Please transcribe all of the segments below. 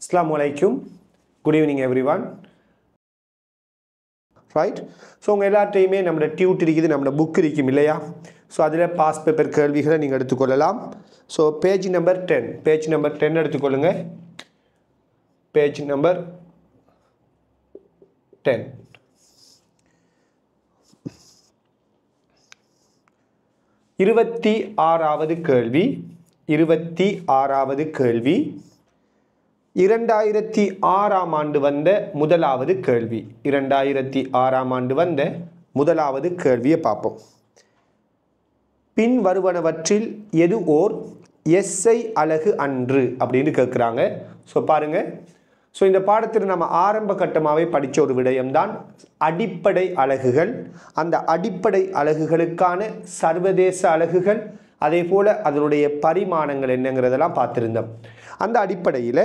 Assalamualaikum. Good evening everyone. Right? So உங்க எல்லாத்தையுமே நம்மளோட டியூட் இருக்குது, நம்மளோட புக் இருக்கும் இல்லையா? ஸோ அதில் பாஸ் பேப்பர் கேள்விகளை நீங்கள் எடுத்துக்கொள்ளலாம். ஸோ பேஜ் நம்பர் 10 எடுத்துக்கொள்ளுங்க. Page number 10. இருபத்தி ஆறாவது கேள்வி 2006 ஆண்டு வந்த முதலாவது கேள்வி. 2006 ஆண்டு வந்த முதலாவது கேள்வியை பார்ப்போம். பின் வருவனவற்றில் எது ஓர் எஸ்ஐ அலகு அன்று அப்படின்னு கேட்குறாங்க. ஸோ பாருங்க, ஸோ இந்த பாடத்தில் நம்ம ஆரம்ப கட்டமாகவே படித்த ஒரு விடயம்தான் அடிப்படை அலகுகள். அந்த அடிப்படை அலகுகளுக்கான சர்வதேச அலகுகள், அதே போல் அதனுடைய பரிமாணங்கள் என்னங்கிறதெல்லாம் பார்த்துருந்தோம். அந்த அடிப்படையில்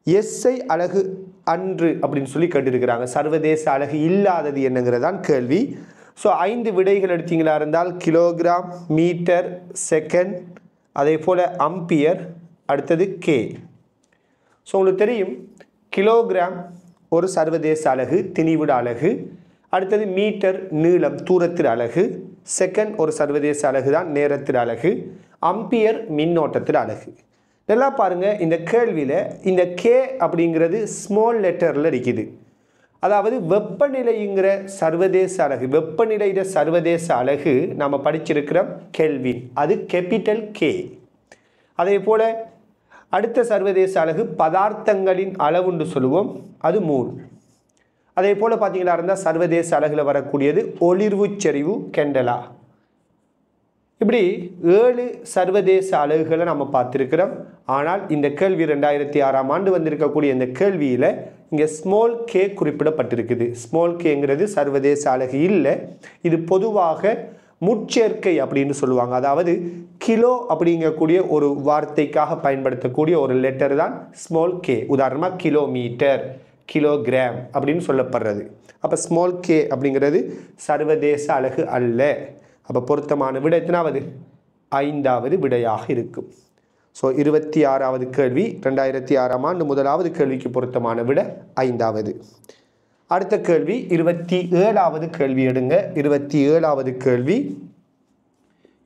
எஸ்ஐ அலகு அன்று அப்படின்னு சொல்லி கேட்டிருக்கிறாங்க. சர்வதேச அலகு இல்லாதது என்னங்கிறதான் கேள்வி. ஸோ 5 விடைகள் எடுத்தீங்களா இருந்தால் கிலோகிராம், மீட்டர், செகண்ட், அதே போல் அம்பியர், அடுத்தது கே. ஸோ உங்களுக்கு தெரியும் கிலோகிராம் ஒரு சர்வதேச அலகு, திணிவிட அலகு. அடுத்தது மீட்டர் நீளம், தூரத்தின் அலகு. செகண்ட் ஒரு சர்வதேச அலகு தான், நேரத்தின் அலகு. அம்பியர் மின்னோட்டத்தின் அலகு. நல்லா பாருங்கள், இந்த கேள்வியில் இந்த கே அப்படிங்கிறது ஸ்மால் லெட்டரில் இருக்குது. அதாவது வெப்பநிலைங்கிற சர்வதேச அலகு, வெப்பநிலையிட சர்வதேச அலகு நாம் படிச்சிருக்கிறோம் கெல்வின், அது கேபிட்டல் கே. அதே போல் அடுத்த சர்வதேச அலகு பதார்த்தங்களின் அளவுன்னு சொல்லுவோம், அது மூல். அதே போல் பார்த்தீங்களா இருந்தால் சர்வதேச அலகில் வரக்கூடியது ஒளிர்வு செறிவு கெண்டலா. இப்படி 7 சர்வதேச அலகுகளை நம்ம பார்த்துருக்கிறோம். ஆனால் இந்த கேள்வி 2006 ஆண்டு வந்திருக்கக்கூடிய இந்த கேள்வியில் இங்கே ஸ்மால் கே குறிப்பிடப்பட்டிருக்குது. ஸ்மால் கேங்கிறது சர்வதேச அலகு இல்லை, இது பொதுவாக முட்சேர்க்கை அப்படின்னு சொல்லுவாங்க. அதாவது கிலோ அப்படிங்கக்கூடிய ஒரு வார்த்தைக்காக பயன்படுத்தக்கூடிய ஒரு லெட்டர் தான் ஸ்மால் கே. உதாரணமாக கிலோமீட்டர், கிலோகிராம் அப்படின்னு சொல்லப்படுறது. அப்போ ஸ்மால் கே அப்படிங்கிறது சர்வதேச அலகு அல்ல. அப்போ பொருத்தமான விடை எத்தனாவது? 5வது விடையாக இருக்கும். ஸோ 26வது கேள்வி 2006 ஆண்டு முதலாவது கேள்விக்கு பொருத்தமான விடை 5வது. அடுத்த கேள்வி 27வது கேள்வி எடுங்க. 27வது கேள்வி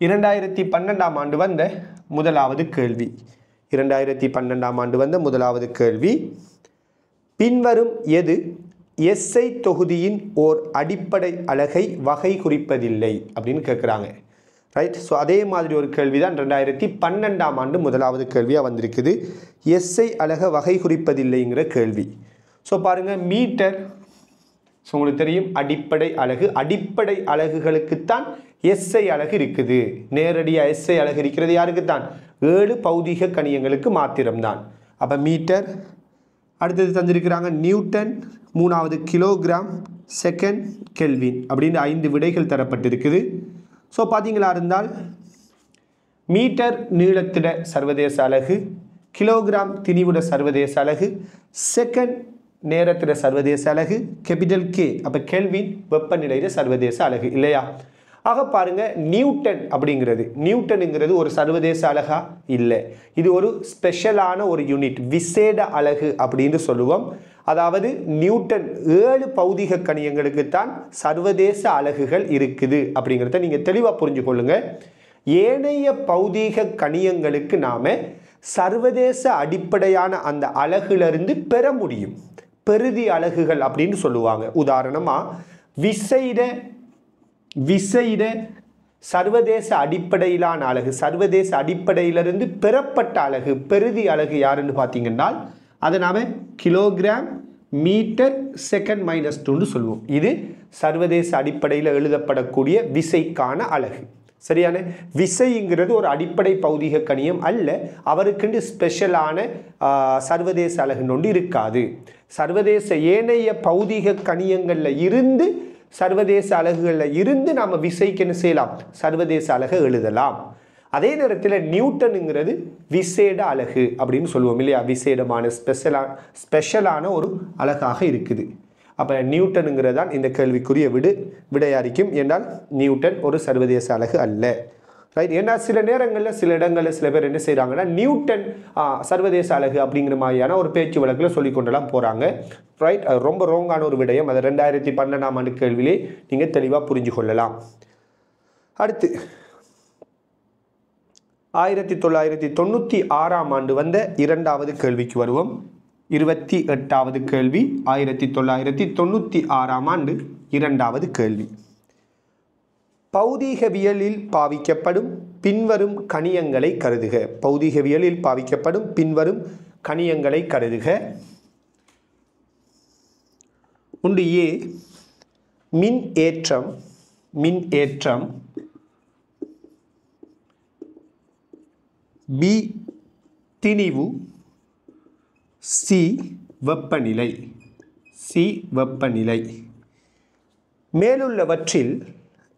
2012 ஆண்டு வந்த முதலாவது கேள்வி. 2012 ஆண்டு வந்த முதலாவது கேள்வி, பின்வரும் எது எஸ்ஐ தொகுதியின் ஓர் அடிப்படை அலகை வகை குறிப்பதில்லை அப்படின்னு கேட்குறாங்க. ரைட். ஸோ அதே மாதிரி ஒரு கேள்வி தான் 2012 ஆண்டு முதலாவது கேள்வியாக வந்திருக்குது. எஸ்ஐ அலகை வகை குறிப்பதில்லைங்கிற கேள்வி. ஸோ பாருங்கள், மீட்டர் ஸோ உங்களுக்கு தெரியும் அடிப்படை அலகு. அடிப்படை அலகுகளுக்குத்தான் எஸ்ஐ அலகு இருக்குது. நேரடியாக எஸ்ஐ அலகு இருக்கிறது யாருக்குத்தான்? 7 பௌதிக கணியங்களுக்கு மாத்திரம்தான். அப்போ மீட்டர், அடுத்தது தந்திருக்கிறாங்க நியூட்டன், 3வது கிலோகிராம், செகண்ட் கெல்வின் அப்படின்னு 5 விடைகள் தரப்பட்டிருக்குது. ஸோ பார்த்தீங்களா இருந்தால் மீட்டர் நீளத்திட சர்வதேச அலகு, கிலோகிராம் திணிவுட சர்வதேச அலகு, செகண்ட் நேரத்திட சர்வதேச அலகு, கேபிட்டல் கே. அப்போ கெல்வின் வெப்பநிலையிட சர்வதேச அலகு இல்லையா? ஆக பாருங்க, நியூட்டனுங்கிறது ஒரு சர்வதேச அலகா இல்லை. இது ஒரு ஸ்பெஷலான ஒரு யூனிட், விசேட அலகு அப்படின்னு சொல்லுவோம். அதாவது நியூட்டன் 7 பௌதிக கணியங்களுக்குத்தான் சர்வதேச அலகுகள் இருக்குது அப்படிங்கிறத நீங்கள் தெளிவாக புரிஞ்சு கொள்ளுங்க. ஏனைய பௌதீக கணியங்களுக்கு நாம் சர்வதேச அடிப்படையான அந்த அலகுலிருந்து பெற முடியும், பெறுதி அலகுகள் அப்படின்னு சொல்லுவாங்க. உதாரணமாக விசையிட சர்வதேச அடிப்படையிலான அலகு, சர்வதேச அடிப்படையிலிருந்து பெறப்பட்ட அலகு, பெறுதி அலகு யாருன்னு பார்த்தீங்கன்னா அதை நாம் கிலோகிராம், மீட்டர், செகண்ட் -2ன்னு சொல்லுவோம். இது சர்வதேச அடிப்படையில் எழுதப்படக்கூடிய விசைக்கான அலகு. சரியான? விசைங்கிறது ஒரு அடிப்படை பௌதிக கணியம் அல்ல, அவருக்குண்டு ஸ்பெஷலான சர்வதேச அலகுன்னு ஒன்று இருக்காது. சர்வதேச ஏனைய பௌதிக கணியங்களில் இருந்து, சர்வதேச அலகுகளில் இருந்து நாம் விசைக்கு என்ன செய்யலாம்? சர்வதேச அலகை எழுதலாம். அதே நேரத்தில் நியூட்டனுங்கிறது விசேட அலகு அப்படின்னு சொல்லுவோம் இல்லையா? விசேடமான ஸ்பெஷலான ஒரு அலகாக இருக்குது. அப்போ நியூட்டனுங்கிறது தான் இந்த கேள்விக்குரிய விடையாரிக்கும். என்றால் நியூட்டன் ஒரு சர்வதேச அலகு அல்ல. ரைட். ஏன்னா சில நேரங்களில் சில இடங்களில் சில பேர் என்ன செய்கிறாங்கன்னா நியூட்டன் சர்வதேச அலகு அப்படிங்கிற மாதிரியான ஒரு பேச்சு வழக்கில் சொல்லிக்கொண்டெல்லாம் போகிறாங்க. ரைட். அது ரொம்ப ரோங்கான ஒரு விடயம். அதை 2012ஆம் ஆண்டு கேள்வியிலே நீங்கள் தெளிவாக புரிஞ்சு கொள்ளலாம். அடுத்து 1996ஆம் ஆண்டு வந்த இரண்டாவது கேள்விக்கு வருவோம். 28வது கேள்வி 1996ஆம் ஆண்டு இரண்டாவது கேள்வி. பௌதீகவியலில் பாவிக்கப்படும் பின்வரும் கணியங்களை கருதுக. பௌதீகவியலில் பாவிக்கப்படும் பின்வரும் கணியங்களை கருதுக. ஒன்று ஏ மின் ஏற்றம், பி திணிவு, சி வெப்பநிலை. மேலுள்ளவற்றில்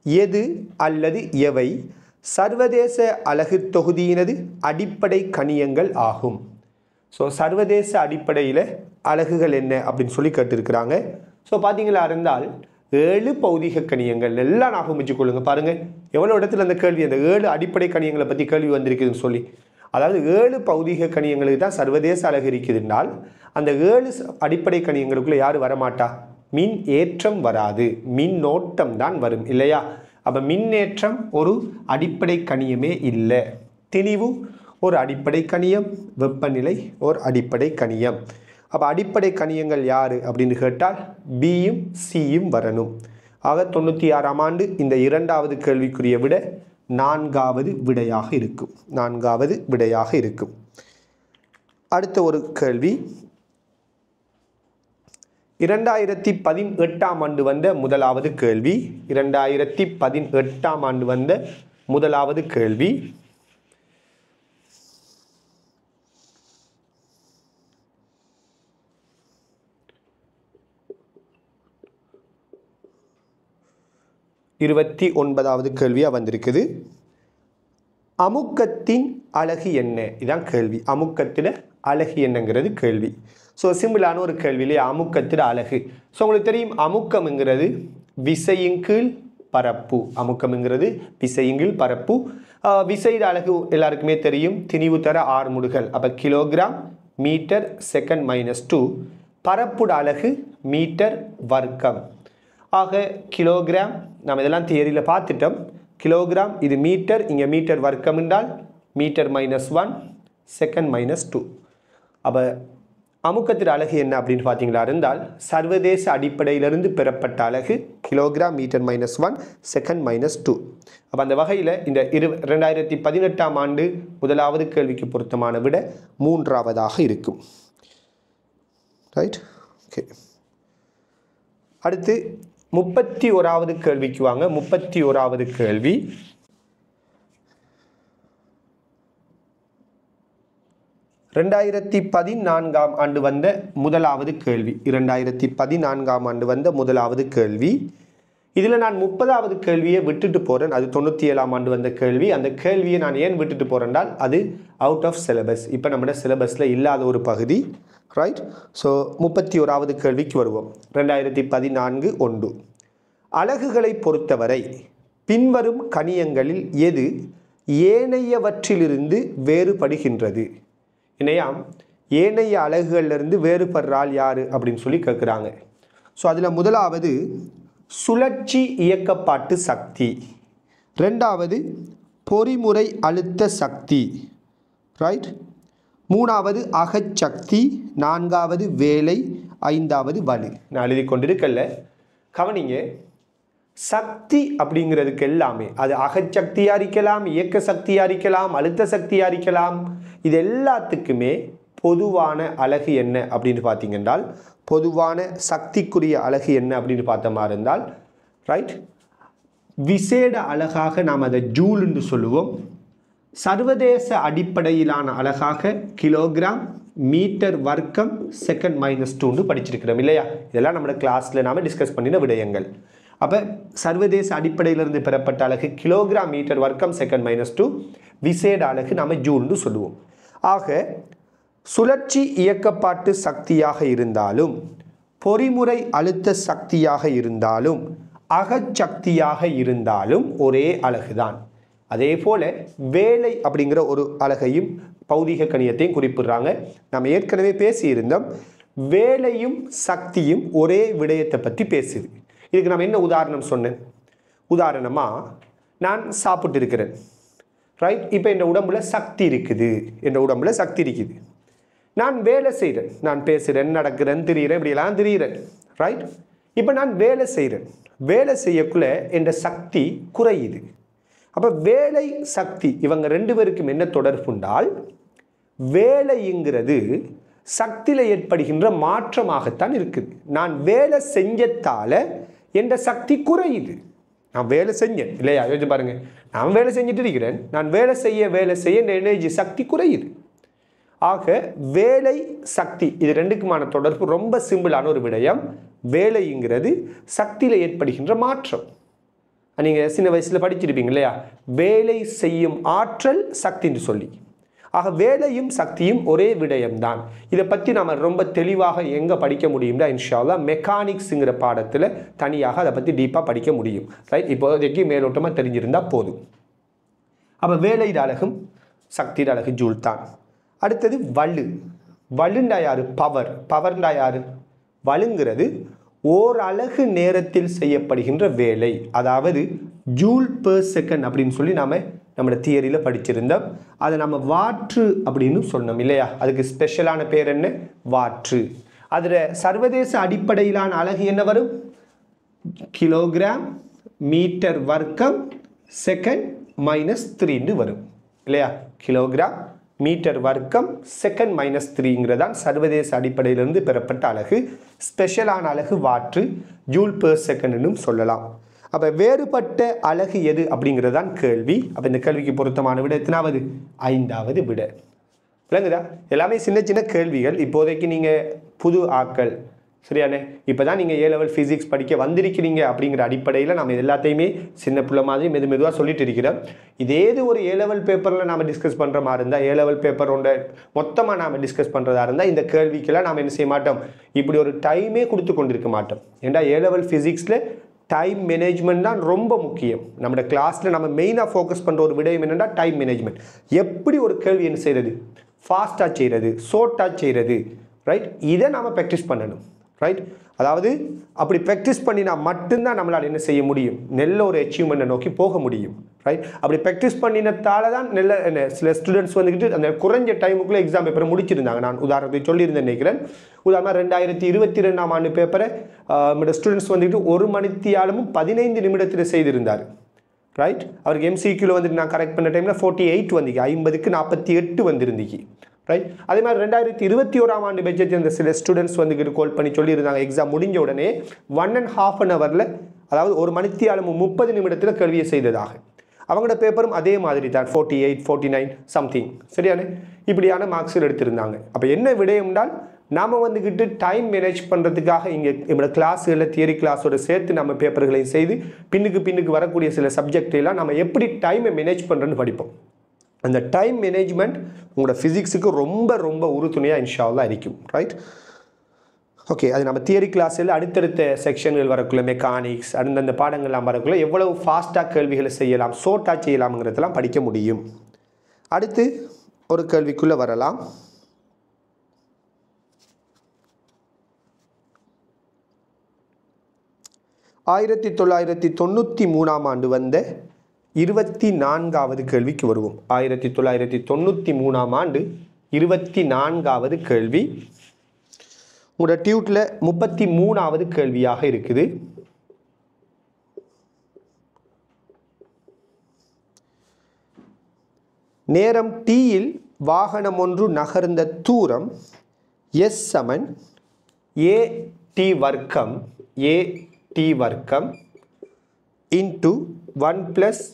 எது அல்லது எவை சர்வதேச அலகு தொகுதியினது அடிப்படை கணியங்கள் ஆகும்? ஸோ சர்வதேச அடிப்படையில் அலகுகள் என்ன அப்படின்னு சொல்லி கேட்டிருக்கிறாங்க. ஸோ பார்த்தீங்களா இருந்தால் 7 பௌதிக கணியங்கள் எல்லாம் ஞாபகம் வச்சுக்கொள்ளுங்க. பாருங்கள் எவ்வளோ இடத்துல அந்த கேள்வி, அந்த 7 அடிப்படை கணியங்களை பற்றி கேள்வி வந்திருக்குதுன்னு சொல்லி. அதாவது 7 பௌதிக கணியங்களுக்கு தான் சர்வதேச அலகு இருக்குதுன்னால் அந்த 7 அடிப்படை கணியங்களுக்குள்ளே யார் வரமாட்டா? மின் ஏற்றம் வராது, மின்னோட்டம் தான் வரும் இல்லையா? அப்போ மின்னேற்றம் ஒரு அடிப்படை கணியமே இல்லை. திணிவு ஒரு அடிப்படை கணியம், வெப்பநிலை ஒரு அடிப்படை கணியம். அப்போ அடிப்படை கணியங்கள் யார் அப்படின்னு கேட்டால் பியும் சியும் வரணும். ஆக 96ஆம் ஆண்டு இந்த இரண்டாவது கேள்விக்குரிய விட 4வது விடையாக இருக்கும். அடுத்த ஒரு கேள்வி 2018ஆம் ஆண்டு வந்த முதலாவது கேள்வி. 2018ஆம் ஆண்டு வந்த முதலாவது கேள்வி. இருபத்தி 9வது கேள்வியாக வந்திருக்குது. அமுக்கத்தின் அலகு என்ன? இதான் கேள்வி. அமுக்கத்தில் அலகு என்னங்கிறது கேள்வி. ஸோ சிம்பிளான ஒரு கேள்வியிலே அமுக்கத்தில் அலகு. ஸோ உங்களுக்கு தெரியும் அமுக்கம்ங்கிறது விசையின் கீழ் பரப்பு. விசையின் அலகு எல்லாருக்குமே தெரியும். திணிவு தர ஆர்முடுகள். அப்போ கிலோகிராம் மீட்டர் செகண்ட் -2. பரப்புட அலகு மீட்டர் வர்க்கம். ஆக கிலோகிராம் நம்ம இதெல்லாம் தியரியில் பார்த்துட்டோம். கிலோகிராம் இது மீட்டர், இங்கே மீட்டர் வர்க்கம் என்றால் மீட்டர் -1 செகண்ட் -2. அப்போ அமுக்கத்தின் அலகு என்ன அப்படின்னு பார்த்தீங்களா இருந்தால் சர்வதேச அடிப்படையிலிருந்து பெறப்பட்ட அலகு கிலோகிராம் மீட்டர் -1 செகண்ட் -2. அப்போ அந்த வகையில் இந்த 2018ஆம் ஆண்டு முதலாவது கேள்விக்கு பொருத்தமான விட 3வதாக இருக்கும். ரைட். ஓகே. அடுத்து 31வது கேள்விக்கு வாங்க. 31வது கேள்வி 2014ஆம் ஆண்டு வந்த முதலாவது கேள்வி. 2014ஆம் ஆண்டு வந்த முதலாவது கேள்வி. இதில் நான் 30வது கேள்வியை விட்டுட்டு போகிறேன். அது 97ஆம் ஆண்டு வந்த கேள்வி. அந்த கேள்வியை நான் ஏன் விட்டுட்டு போகிறேன்னால் அது அவுட் ஆஃப் சிலபஸ். இப்போ நம்மளோட சிலபஸில் இல்லாத ஒரு பகுதி. ரைட். ஸோ 31வது கேள்விக்கு வருவோம். 2014 1. அலகுகளை பொறுத்தவரை பின்வரும் கணியங்களில் எது ஏனையவற்றிலிருந்து வேறுபடுகின்றது? இணையாம் ஏனைய அலகுகளிலிருந்து வேறுபடுறால் யார் அப்படின்னு சொல்லி கேட்குறாங்க. ஸோ அதில் முதலாவது சுழற்சி இயக்கப்பாட்டு சக்தி, 2வது பொறிமுறை அழுத்த சக்தி, ரைட், 3வது அகச்சக்தி, 4வது வேலை, 5வது வலு. நான் எழுதி கொண்டிருக்கல, கவனிங்க. சக்தி அப்படிங்கிறதுக்கு எல்லாமே அது அகச்சக்தியாக இருக்கலாம், இயக்க சக்தியாக இருக்கலாம், அழுத்த சக்தியாக இருக்கலாம். இது எல்லாத்துக்குமே பொதுவான அலகு என்ன அப்படின்னு பார்த்தீங்கன்றால் பொதுவான சக்திக்குரிய அலகு என்ன அப்படின்னு பார்த்த மாதிரி இருந்தால் ரைட் விசேட அலகாக நாம் அதை ஜூல் என்று சொல்லுவோம். சர்வதேச அடிப்படையிலான அலகாக கிலோகிராம் மீட்டர் வர்க்கம் செகண்ட் -2 படிச்சிருக்கிறோம் இல்லையா? இதெல்லாம் நம்ம கிளாஸில் நாம் டிஸ்கஸ் பண்ணின விடயங்கள். அப்போ சர்வதேச அடிப்படையிலிருந்து பெறப்பட்ட அலகு கிலோகிராம் மீட்டர் வர்க்கம் செகண்ட் -2, விசேட அலகு நாம் ஜூல்னு சொல்லுவோம். ஆக சுழற்சி இயக்கப்பாட்டு சக்தியாக இருந்தாலும் பொறிமுறை அழுத்த சக்தியாக இருந்தாலும் அகச்சக்தியாக இருந்தாலும் ஒரே அலகுதான். அதே போல் வேலை அப்படிங்கிற ஒரு அலகையும் பௌதிக கணியத்தையும் குறிப்பிடுறாங்க. நம்ம ஏற்கனவே பேசியிருந்தோம், வேலையும் சக்தியும் ஒரே விடயத்தை பற்றி பேசுது. இதுக்கு நம்ம என்ன உதாரணம் சொன்னேன்? உதாரணமாக நான் சாப்பிட்டு இருக்கிறேன், ரைட்? இப்போ என் உடம்புல சக்தி இருக்குது, என் உடம்புல சக்தி இருக்குது. நான் வேலை செய்கிறேன், நான் பேசுகிறேன், நடக்கிறேன், திரியிறேன், இப்படியெல்லாம் திரியிறேன், ரைட்? இப்போ நான் வேலை செய்கிறேன், வேலை செய்யக்குள்ள என் சக்தி குறையுது. அப்போ வேலை சக்தி இவங்க ரெண்டு பேருக்கும் என்ன தொடர்புண்டால், வேலைங்கிறது சக்தியில் ஏற்படுகின்ற மாற்றமாகத்தான் இருக்குது. நான் வேலை செஞ்சத்தால என் சக்தி குறையுது. நான் வேலை செஞ்சேன் இல்லையா, யோசிச்சு பாருங்க. நான் வேலை செஞ்சுட்டு இருக்கிறேன், நான் வேலை செய்ய என் எனர்ஜி சக்தி குறையுது. ஆக வேலை சக்தி இது ரெண்டுக்குமான தொடர்பு ரொம்ப சிம்பிளான ஒரு விடயம். வேலைங்கிறது சக்தியில் ஏற்படுகின்ற மாற்றம். நீங்கள் சின்ன வயசில் படிச்சிருப்பீங்க இல்லையா, வேலை செய்யும் ஆற்றல் சக்தின்னு சொல்லி. ஆக வேலையும் சக்தியும் ஒரே விடயம்தான். இதை பற்றி நாம் ரொம்ப தெளிவாக எங்கே படிக்க முடியும்னா இன்ஷா அல்லாஹ் மெக்கானிக்ஸுங்கிற பாடத்தில் தனியாக அதை பற்றி டீப்பாக படிக்க முடியும், ரைட்? இப்போதைக்கு மேலோட்டமாக தெரிஞ்சிருந்தால் போதும். அப்போ வேலையின் அலகும் சக்தியின் அலகு ஜூல் தான். அடுத்தது வலு. வலுண்டா யாரு? பவர். பவர்ண்டா யாரு? வலுங்கிறது ஓர் அலகு நேரத்தில் செய்யப்படுகின்ற வேலை, அதாவது ஜூல் பெர் செகண்ட் அப்படின்னு சொல்லி நாம் நம்மளோட தியரியில் படிச்சிருந்தோம். அதை நம்ம வாற்று அப்படின்னு சொன்னோம் இல்லையா, அதுக்கு ஸ்பெஷலான பேர் என்ன? வாற்று. அதில் சர்வதேச அடிப்படையிலான அலகு என்ன வரும்? கிலோகிராம் மீட்டர் வர்க்கம் செகண்ட் -3 வரும் இல்லையா. கிலோகிராம் மீட்டர் வர்க்கம் செகண்ட் -3ங்கிறதான் சர்வதேச அடிப்படையிலிருந்து பெறப்பட்ட அலகு. ஸ்பெஷலான அலகு வாற்று, ஜூல் பெர் செகண்ட்னும் சொல்லலாம். அப்போ வேறுபட்ட அலகு எது அப்படிங்கிறதான் கேள்வி. அப்போ இந்த கேள்விக்கு பொருத்தமான விட எத்தனாவது? 5வது விட. விளங்குதா? எல்லாமே சின்ன சின்ன கேள்விகள். இப்போதைக்கு நீங்கள் புது ஆக்கள், சரியானே? இப்போ தான் நீங்கள் A-level ஃபிசிக்ஸ் படிக்க வந்திருக்கிறீங்க அப்படிங்கிற அடிப்படையில் நம்ம எல்லாத்தையுமே சின்ன பிள்ளை மாதிரி மெதுவாக சொல்லிட்டு இருக்கிறோம். இதேது ஒரு A-level பேப்பரில் நாம் டிஸ்கஸ் பண்ணுற மாதிரி இருந்தால், A-level பேப்பர் ஒன்றை மொத்தமாக நாம் டிஸ்கஸ் பண்ணுறதா இருந்தால் இந்த கேள்விக்கெல்லாம் நாம் என்ன செய்ய மாட்டோம், இப்படி ஒரு டைமே கொடுத்து கொண்டிருக்க மாட்டோம். ஏன்னா A-level ஃபிசிக்ஸில் டைம் மேனேஜ்மெண்ட் தான் ரொம்ப முக்கியம். நம்மளோட கிளாஸில் நம்ம மெயினாக ஃபோக்கஸ் பண்ணுற ஒரு விடயம் என்னென்னா டைம் மேனேஜ்மெண்ட். எப்படி ஒரு கேள்வி என்ன செய்கிறது, ஃபாஸ்ட்டாக செய்கிறது, ஷார்ட்டாக செய்கிறது, ரைட்? இதை நாம் ப்ராக்டிஸ் பண்ணணும், ரைட்? அதாவது அப்படி ப்ராக்டிஸ் பண்ணினா மட்டும்தான் நம்மளால் என்ன செய்ய முடியும், நல்ல ஒரு அச்சீவ்மெண்ட்டை நோக்கி போக முடியும், ரைட்? அப்படி ப்ராக்டிஸ் பண்ணினத்தால தான் நல்ல சில ஸ்டூடெண்ட்ஸ் வந்துக்கிட்டு அந்த குறைஞ்ச டைமுக்குள்ளே எக்ஸாம் பேப்பரை முடிச்சிருந்தாங்க. நான் உதாரணத்தை சொல்லியிருந்தேன் நினைக்கிறேன். உதாரணமாக 2022ஆம் ஆண்டு பேப்பரை நம்மளோட ஸ்டூடெண்ட்ஸ் வந்துக்கிட்டு 1 மணித்தியாலமும் 15 நிமிடத்தில் செய்திருந்தார், ரைட்? அவருக்கு MCQவில் வந்துட்டு நான் கரெக்ட் பண்ண டைமில் 48 வந்துக்கு, 50க்கு 48 வந்திருந்துச்சு, ரைட்? அதே மாதிரி 2021ஆம் ஆண்டு பட்ஜெட் இந்த சில ஸ்டூடெண்ட்ஸ் வந்துக்கிட்டு கால் பண்ணி சொல்லியிருந்தாங்க, எக்ஸாம் முடிஞ்ச உடனே 1.5 ஹவரில், அதாவது 1 மணித்தியாலமும் 30 நிமிடத்தில் கேள்வியை செய்ததாக. அவங்களோட பேப்பரும் அதே மாதிரி தான் 48, 49 சம்திங், சரியானே? இப்படியான மார்க்ஸில் எடுத்திருந்தாங்க. அப்போ என்ன விடயம்னால், நாம் வந்துக்கிட்டு டைம் மேனேஜ் பண்ணுறதுக்காக இங்கே நம்மளோட கிளாஸுகளில் தியரி கிளாஸோட சேர்த்து நம்ம பேப்பர்களையும் செய்து பின்னுக்கு வரக்கூடிய சில சப்ஜெக்டெல்லாம் நம்ம எப்படி டைமை மேனேஜ் பண்ணுறோன்னு படிப்போம். அந்த டைம் மேனேஜ்மெண்ட் உங்களோட ஃபிசிக்ஸுக்கு ரொம்ப ரொம்ப உறுதுணையாக இன்ஷா அல்லாஹ் இருக்கும், ரைட்? ஓகே, அது நம்ம தியரி கிளாஸில் அடுத்தடுத்த செக்ஷன்கள் வரக்குள்ள மெக்கானிக்ஸ் அந்தந்த பாடங்கள்லாம் வரக்குள்ள எவ்வளவு ஃபாஸ்ட்டாக கேள்விகளை செய்யலாம், ஷார்ட்டாக செய்யலாம்ங்கிறதெல்லாம் படிக்க முடியும். அடுத்து ஒரு கேள்விக்குள்ளே வரலாம். ஆயிரத்தி 1993ஆம் ஆண்டு வந்த 24வது கேள்விக்கு வருவோம். 1993ஆம் ஆண்டு 24வது கேள்வி உங்களோட டியூட்டில் 33வது கேள்வியாக இருக்குது. நேரம் Tயில் வாகனம் ஒன்று நகர்ந்த தூரம் S சமன் AT வர்க்கம் இன்டு 1 +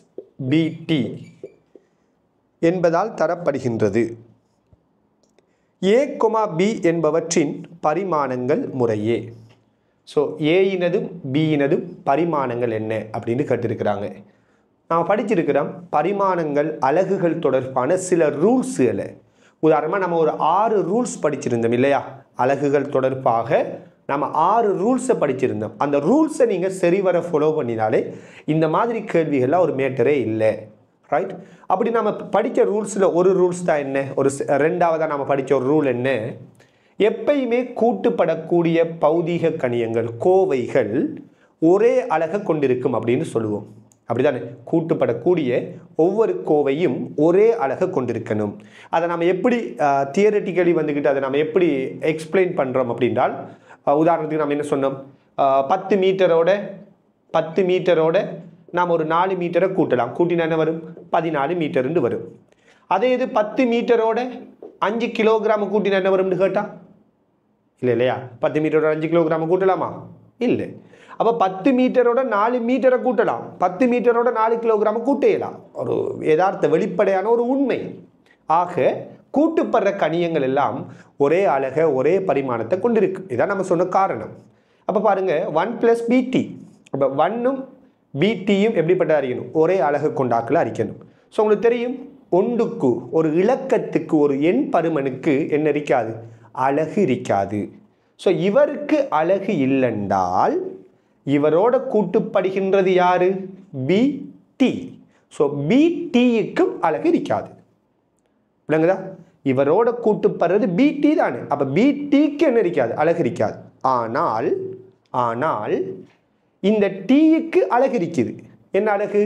BT என்பதால் தரப்படுகின்றது. A, B என்பவற்றின் பரிமாணங்கள் முறையே. ஸோ ஏயினதும் பியினதும் பரிமாணங்கள் என்ன அப்படின்னு கேட்டிருக்கிறாங்க. நாம் படிச்சிருக்கிறோம் பரிமாணங்கள் அலகுகள் தொடர்பான சில ரூல்ஸுகளை. உதாரணமாக நம்ம ஒரு 6 ரூல்ஸ் படிச்சிருந்தோம் இல்லையா, அலகுகள் தொடர்பாக நம்ம 6 ரூல்ஸை படிச்சிருந்தோம். அந்த ரூல்ஸை நீங்கள் சரிவர ஃபாலோ பண்ணினாலே இந்த மாதிரி கேள்விகள்லாம் ஒரு மேட்டரே இல்லை, ரைட். அப்படி நம்ம படித்த ரூல்ஸில் ஒரு ரூல்ஸ் தான் என்ன, ரெண்டாவதாக நம்ம படித்த ஒரு ரூல் என்ன, எப்பயுமே கூட்டுப்படக்கூடிய பௌதீக கணியங்கள் கோவைகள் ஒரே அலகை கொண்டிருக்கும் அப்படின்னு சொல்லுவோம். அப்படிதானே, கூட்டுப்படக்கூடிய ஒவ்வொரு கோவையும் ஒரே அலகை கொண்டிருக்கணும். அதை நம்ம எப்படி தியரட்டிக்கலி வந்துக்கிட்டு அதை நம்ம எப்படி எக்ஸ்பிளைன் பண்ணுறோம் அப்படின்றால், உதாரணத்துக்கு நம்ம என்ன சொன்னோம், 10 மீட்டரோட நாம் ஒரு 4 மீட்டரை கூட்டலாம். கூட்டினா என்ன வரும், 14 மீட்டர்னு வரும். அதே இது 10 மீட்டரோட 5 கிலோகிராம் கூட்டினா என்ன வரும்னு கேட்டா இல்லை இல்லையா, 10 மீட்டரோட 5 கிலோகிராம் கூட்டலாமா, இல்லை. அப்போ 10 மீட்டரோட 4 மீட்டரை கூட்டலாம், 10 மீட்டரோட 4 கிலோகிராம் கூட்டையலாம். ஒரு யதார்த்த வெளிப்படையான ஒரு உண்மை. ஆக கூட்டுப்படுற கணியங்கள் எல்லாம் ஒரே அலகை ஒரே பரிமாணத்தை கொண்டிருக்கு. இதான் நம்ம சொன்ன காரணம். அப்போ பாருங்க 1 + BT. அப்போ 1ம் BTயும் எப்படிப்பட்ட அறியணும், ஒரே அலகு கொண்டாக்கில் அறிக்கணும். ஸோ உங்களுக்கு தெரியும், ஒன்றுக்கு ஒரு இலக்கத்துக்கு ஒரு எண் பருமனுக்கு என்ன இருக்காது, அலகு இருக்காது. ஸோ இவருக்கு அலகு இல்லைன்றால் இவரோட கூட்டுப்படுகின்றது யாரு, BT. ஸோ BTக்கும் அலகு இருக்காது. விளங்குதா, இவரோட கூட்டுப்படுறது BT தானே. அப்போ BTக்கு என்ன இருக்காது, அலகு இருக்காது. ஆனால் இந்த Tக்கு அலகு இருக்குது. என்ன அலகு,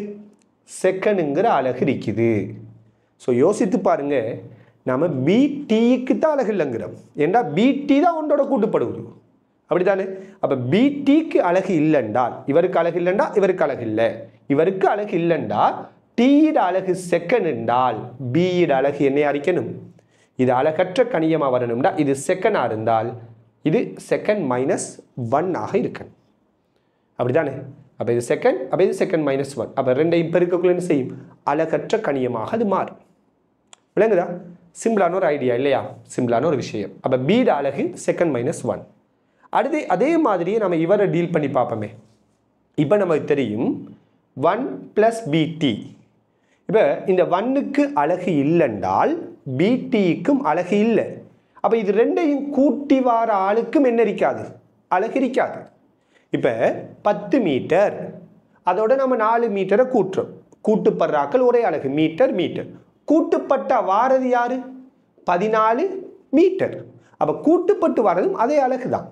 செகண்டுங்கிற அலகு இருக்குது. ஸோ யோசித்து பாருங்க, நம்ம BTக்கு தான் அலகு இல்லைங்கிறோம். ஏன்னா BT தான் ஒன்றோட கூட்டுப்படுவது, அப்படித்தானே. அப்போ BTக்கு அலகு இல்லைண்டால் இவருக்கு அலகு இல்லைண்டா இவருக்கு அலகு இல்லை, இவருக்கு அலகு இல்லைண்டா Tயிட அலகு செகண்ட் என்றால் Bயிட அலகு என்ன அறிக்கணும், இது அலகற்ற கணியமாக வரணும்டா இது செகண்டாக இருந்தால் இது செகண்ட் -1 ஆக இருக்கணும், அப்படித்தானே. அப்போ இது செகண்ட், அப்போ இது செகண்ட் -1. அப்போ ரெண்டையும் பெருக்கக்குள்ள என்ன செய்யும், அலகற்ற கணியமாக அது மாறும். விளங்குதா, சிம்பிளான ஒரு ஐடியா இல்லையா, சிம்பிளான ஒரு விஷயம். அப்போ பீட அலகு செகண்ட் -1. அடுத்து அதே மாதிரியே நம்ம இவரை டீல் பண்ணி பார்ப்போமே. இப்போ நமக்கு தெரியும் 1 + BT. இப்போ இந்த 1க்கு அலகு இல்லைன்றால் BTக்கும் அலகு இல்லை. அப்போ இது ரெண்டையும் கூட்டி வார ஆளுக்கும் என்ன இருக்காது, அலகு இருக்காது. இப்போ 10 மீட்டர் அதோட நம்ம 4 மீட்டரை கூட்டுறோம், கூட்டுப்படுறாக்கள் ஒரே அலகு மீட்டர். கூட்டுப்பட்ட வாரது யாரு, 14 மீட்டர். அப்போ கூட்டுப்பட்டு வரதும் அதே அலகு தான்.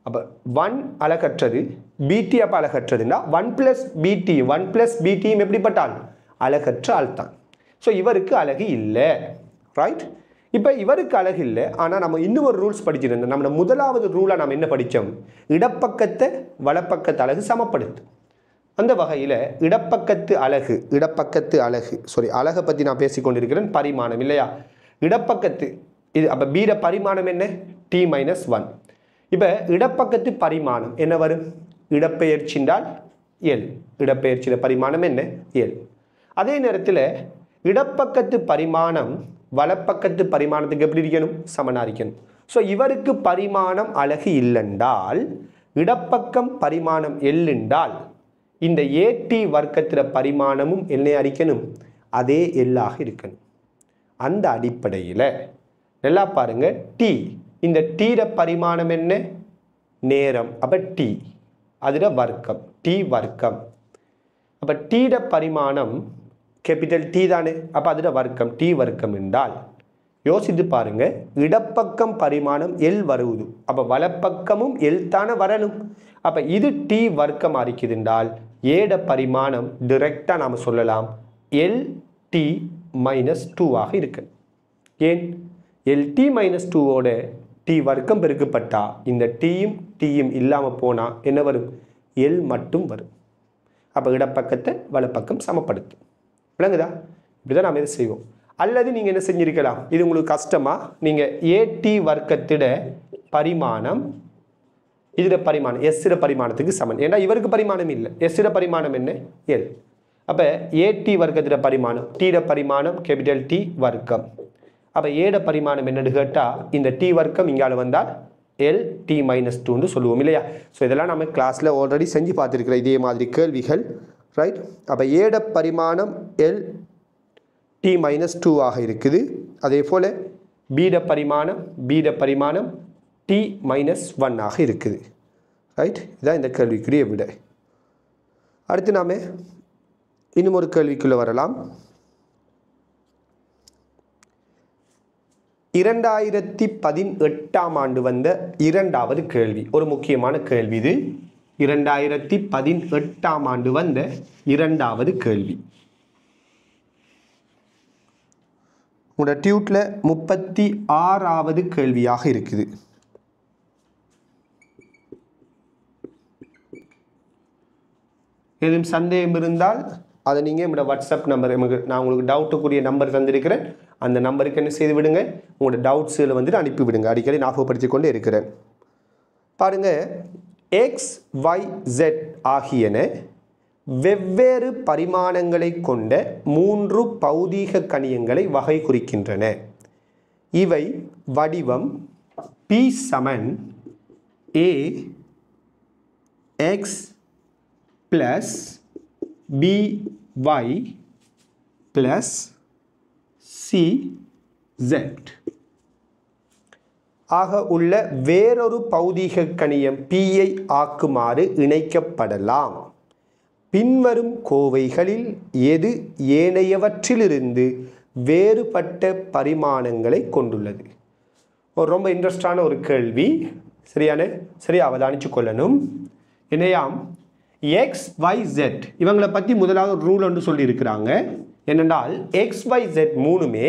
அப்போ 1 அலகற்றது, BT அப்போ அலகற்றதுன்னா 1 + BTயும் எப்படிப்பட்டால் அலகற்ற ஆள் தான். ஸோ இவருக்கு அலகு இல்லை, ரைட். இப்போ இவருக்கு அலகு இல்லை. ஆனால் நம்ம இன்னும் ஒரு ரூல்ஸ் படிச்சிருந்தோம். நம்ம முதலாவது ரூலாக நம்ம என்ன படித்தோம், இடப்பக்கத்தை வலப்பக்கத்து அலகு சமப்படுத்து. அந்த வகையில் இடப்பக்கத்து அலகு அலகை பற்றி நான் பேசிக்கொண்டிருக்கிறேன், பரிமாணம் இல்லையா. இடப்பக்கத்து இது அப்போ பீட பரிமாணம் என்ன, T-1. இப்போ இடப்பக்கத்து பரிமாணம் என்ன வரும், இடப்பெயர்ச்சின்றால் L. இடப்பெயர்ச்சியில் பரிமாணம் என்ன, L. அதே நேரத்தில் இடப்பக்கத்து பரிமாணம் வலப்பக்கத்து பரிமாணத்துக்கு எப்படி இருக்கணும், சமனாக இருக்கணும். ஸோ இவருக்கு பரிமாணம் அலகு இல்லைன்றால் இடப்பக்கம் பரிமாணம் L என்றால் இந்த AT வர்க்கத்தில் பரிமாணமும் என்ன அறிக்கணும், அதே எல்லாக இருக்கணும். அந்த அடிப்படையில் நல்லா பாருங்க, T இந்த Tட பரிமாணம் என்ன, நேரம். அப்போ T அதில் வர்க்கம், T வர்க்கம். அப்போ Tட பரிமாணம் கேபிட்டல் T தானே. அப்போ அதில் வர்க்கம், T வர்க்கம் என்றால் யோசித்து பாருங்க, இடப்பக்கம் பரிமாணம் L வருவது, அப்போ வலப்பக்கமும் L தானே வரணும். அப்போ இது T வர்க்கம் அறிக்குது என்றால் ஏட பரிமாணம் டிரெக்டாக நாம் சொல்லலாம் LT-2 ஆக இருக்கு. ஏன், LT-2ஓட T வர்க்கம் பெருக்கப்பட்டா இந்த Tயும் இல்லாமல் போனால் என்ன வரும், L மட்டும் வரும். அப்போ இடப்பக்கத்தை வலப்பக்கம் சமப்படுத்தும். விளங்குதா, இப்படிதான் நாம் இதை செய்வோம். அல்லது நீங்கள் என்ன செஞ்சிருக்கலாம், இது உங்களுக்கு கஷ்டமா, நீங்கள் AT வர்க்கத்திட பரிமாணம் இதில் பரிமாணம் S பரிமாணத்துக்கு சமன். ஏன்னா இவருக்கு பரிமாணம் இல்லை, S பரிமாணம் என்ன, L. அப்போ AT வர்க்கத்திட பரிமாணம் T பரிமாணம் கேபிட்டல் T வர்க்கம். அப்போ ஏட பரிமாணம் என்னன்னு கேட்டால் இந்த T வர்க்கம் இங்கால வந்தால் LT-2 சொல்லுவோம் இல்லையா. ஸோ இதெல்லாம் நம்ம கிளாஸில் ஆல்ரெடி செஞ்சு பார்த்துருக்கிறோம் இதே மாதிரி கேள்விகள், ரைட். அப்போ ஏட பரிமாணம் LT-2 ஆக இருக்குது. அதே போல் பீட பரிமாணம் T-1 ஆக இருக்குது, ரைட். இதுதான் இந்த கேள்விக்குரிய விடை. அடுத்து நாம் இன்னும் ஒரு கேள்விக்குள்ள வரலாம். 2018 ஆண்டு வந்த இரண்டாவது கேள்வி, ஒரு முக்கியமான கேள்வி இது. 2018 ஆண்டு வந்த இரண்டாவது கேள்வி. உங்களோட டியூட்ல 36வது கேள்வியாக இருக்குது. எதுவும் சந்தேகம் இருந்தால் அதை நீங்கள் என்னோட வாட்ஸ்அப் நம்பர், நான் உங்களுக்கு டவுட்டுக்குரிய நம்பர் தந்திருக்கிறேன், அந்த நம்பருக்கு என்ன செய்து விடுங்க, உங்களோட டவுட்ஸில் வந்துட்டு அனுப்பிவிடுங்க. அடிக்கடி ஞாபகப்படுத்தி கொண்டே இருக்கிறேன். பாருங்கள், எக்ஸ் ஒய் ஜெட் ஆகியன வெவ்வேறு பரிமாணங்களை கொண்ட 3 பௌதீக கணியங்களை வகை குறிக்கின்றன. இவை வடிவம் P Saman A x plus by plus cz ஆக உள்ள வேறொரு பௌதீக கணியம் Pயை ஆக்குமாறு இணைக்கப்படலாம். பின்வரும் கோவைகளில் எது ஏனையவற்றிலிருந்து வேறுபட்ட பரிமாணங்களை கொண்டுள்ளது? ஒரு ரொம்ப இன்ட்ரெஸ்டான ஒரு கேள்வி. சரியா அவதானிச்சு கொள்ளணும். என்னையாம் எக்ஸ் ஒய் ஜெட் இவங்களை பற்றி முதலாவது ரூல் ஒன்று சொல்லியிருக்கிறாங்க. என்னென்றால் எக்ஸ் ஒய் ஜெட் மூணுமே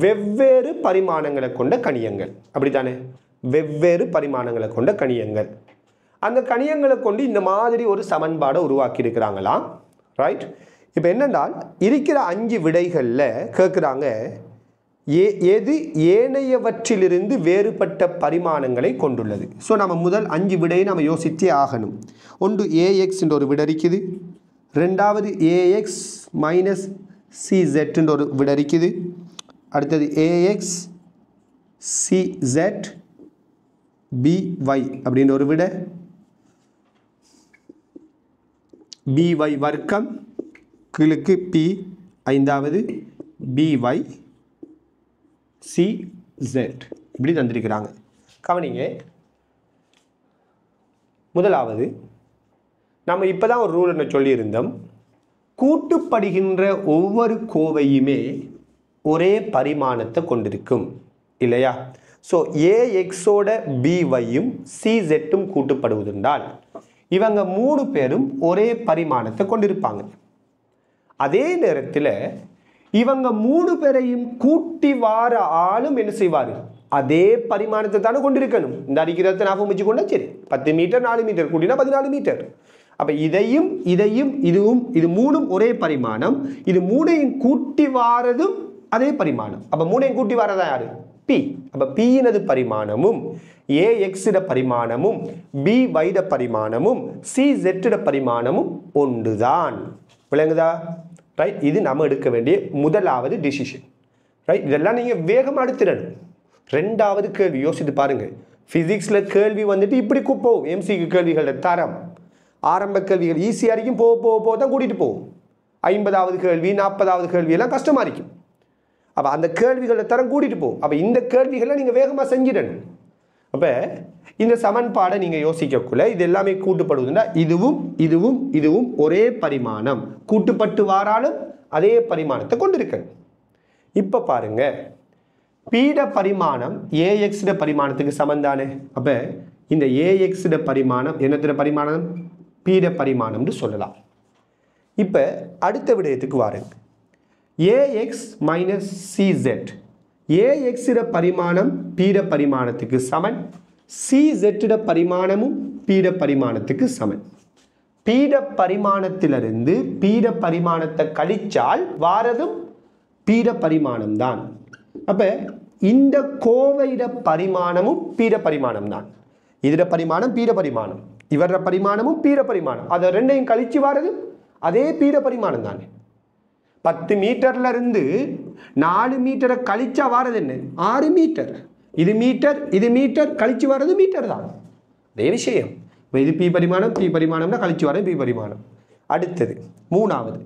வெவ்வேறு பரிமாணங்களை கொண்ட கணியங்கள். அப்படித்தானே? வெவ்வேறு பரிமாணங்களை கொண்ட கணியங்கள். அந்த கணியங்களை கொண்டு இந்த மாதிரி ஒரு சமன்பாடை உருவாக்கி இருக்கிறாங்களாம். ரைட். இப்போ என்னென்றால் இருக்கிற 5 விடைகளில் கேட்குறாங்க, எது ஏனையவற்றிலிருந்து வேறுபட்ட பரிமாணங்களை கொண்டுள்ளது. ஸோ நம்ம முதல் 5 விடையை நம்ம யோசித்தே ஆகணும். ஒன்று ஏஎக்ஸ்ன்ற ஒரு விடை இருக்குது, ரெண்டாவது ஏஎக்ஸ் மைனஸ் சிசெட்ன்ற ஒரு விடை இருக்குது, அடுத்தது ஏஎக்ஸ் சிசெட் பிஒய் அப்படின்ற ஒரு விடை, பிஒய் வர்க்கம் கீழுக்கு பி ஐந்தாவது பிஒய் சிசெட் இப்படி தந்திருக்கிறாங்க. கவனிங்க, முதலாவது நம்ம இப்போ தான் ஒரு ரூல் என்ன சொல்லியிருந்தோம், கூட்டுப்படுகின்ற ஒவ்வொரு கோவையுமே ஒரே பரிமாணத்தை கொண்டிருக்கும் இல்லையா? ஸோ ஏஎக்ஸோட பிஒய்யும் சிசெட்டும் கூட்டுப்படுவதென்றால் இவங்க 3 பேரும் ஒரே பரிமாணத்தை கொண்டிருப்பாங்க. அதே நேரத்தில் இவங்க 3 பேரையும் கூட்டி வார ஆளும் என்ன செய்வார்? அதே பரிமாணத்தை தானே கொண்டிருக்கணும். இந்த அடிக்கிறத ஞாபகம் வச்சு கொண்டா சரி, 10 மீட்டர் 4 மீட்டர் கூட்டினா 14 மீட்டர். அப்போ இதையும் இதுவும் இது 3ம் ஒரே பரிமாணம். இது 3ஐயும் கூட்டி வாரதும் அதே பரிமாணம். அப்போ 3ஐயும் கூட்டி வாரதா யாரு? பி. அப்போ பியினது பரிமாணமும் ஏஎக்ஸிட பரிமாணமும் பிஒய்ட பரிமாணமும் சிசெட்டிட பரிமாணமும் ஒன்றுதான். விளங்குதா? ரைட். இது நம்ம எடுக்க வேண்டிய முதலாவது டிசிஷன். ரைட். இதெல்லாம் நீங்கள் வேகமாக எடுத்துடணும். ரெண்டாவது கேள்வி யோசித்து பாருங்கள். ஃபிசிக்ஸில் கேள்வி வந்துட்டு இப்படி போகும். எம்சிக்கு கேள்விகளோட தரம் ஆரம்ப கேள்விகள் ஈஸியாக இருக்கும், போக தான் கூட்டிகிட்டு போகும். 50வது கேள்வி 40வது கேள்வி எல்லாம் கஷ்டமாக இருக்கும். அப்போ அந்த கேள்விகளோட தரம் கூட்டிகிட்டு போகும். அப்போ இந்த கேள்விகளை நீங்கள் வேகமாக செஞ்சிடணும். அப்போ இந்த சமன்பாடை நீங்கள் யோசிக்கக்குள்ள இது எல்லாமே கூட்டுப்படுவதுன்னா இதுவும் ஒரே பரிமாணம், கூட்டுப்பட்டு வாராலும் அதே பரிமாணத்தை கொண்டிருக்கணும். இப்போ பாருங்க, பீட பரிமாணம் ஏஎக்ஸிட பரிமாணத்துக்கு சமந்தானே. அப்போ இந்த ஏஎக்ஸிட பரிமாணம் என்னத்திட பரிமாணம்? பீட பரிமாணம்னு சொல்லலாம். இப்போ அடுத்த விடயத்துக்கு வாருங்க. ஏஎக்ஸ் மைனஸ் சிசெட், ஏஎக்ஸிட பரிமாணம் பீட பரிமாணத்துக்கு சமன், சிசெட்டிட பரிமாணமும் பீட பரிமாணத்துக்கு சமன். பீட பரிமாணத்திலிருந்து பீட பரிமாணத்தை கழிச்சால் வாரதும் பீட பரிமாணம் தான். அப்போ இந்த கோவையிட பரிமாணமும் பீட பரிமாணம் தான். இதோட பரிமாணம் பீட பரிமாணம், இவர பரிமாணமும் பீட பரிமாணம். அதை ரெண்டையும் கழிச்சு வாரது அதே பீட பரிமாணம் தானே. 10 மீட்டர்ல இருந்து 4 மீட்டரை கழிச்சா வாரது என்ன? 6 மீட்டர். இது மீட்டர் கழிச்சு வாரது மீட்டர் தான். அதே விஷயம். இது பி பரிமாணம், பி பரிமாணம்னா கழிச்சு வர பி பரிமாணம். அடுத்தது மூணாவது,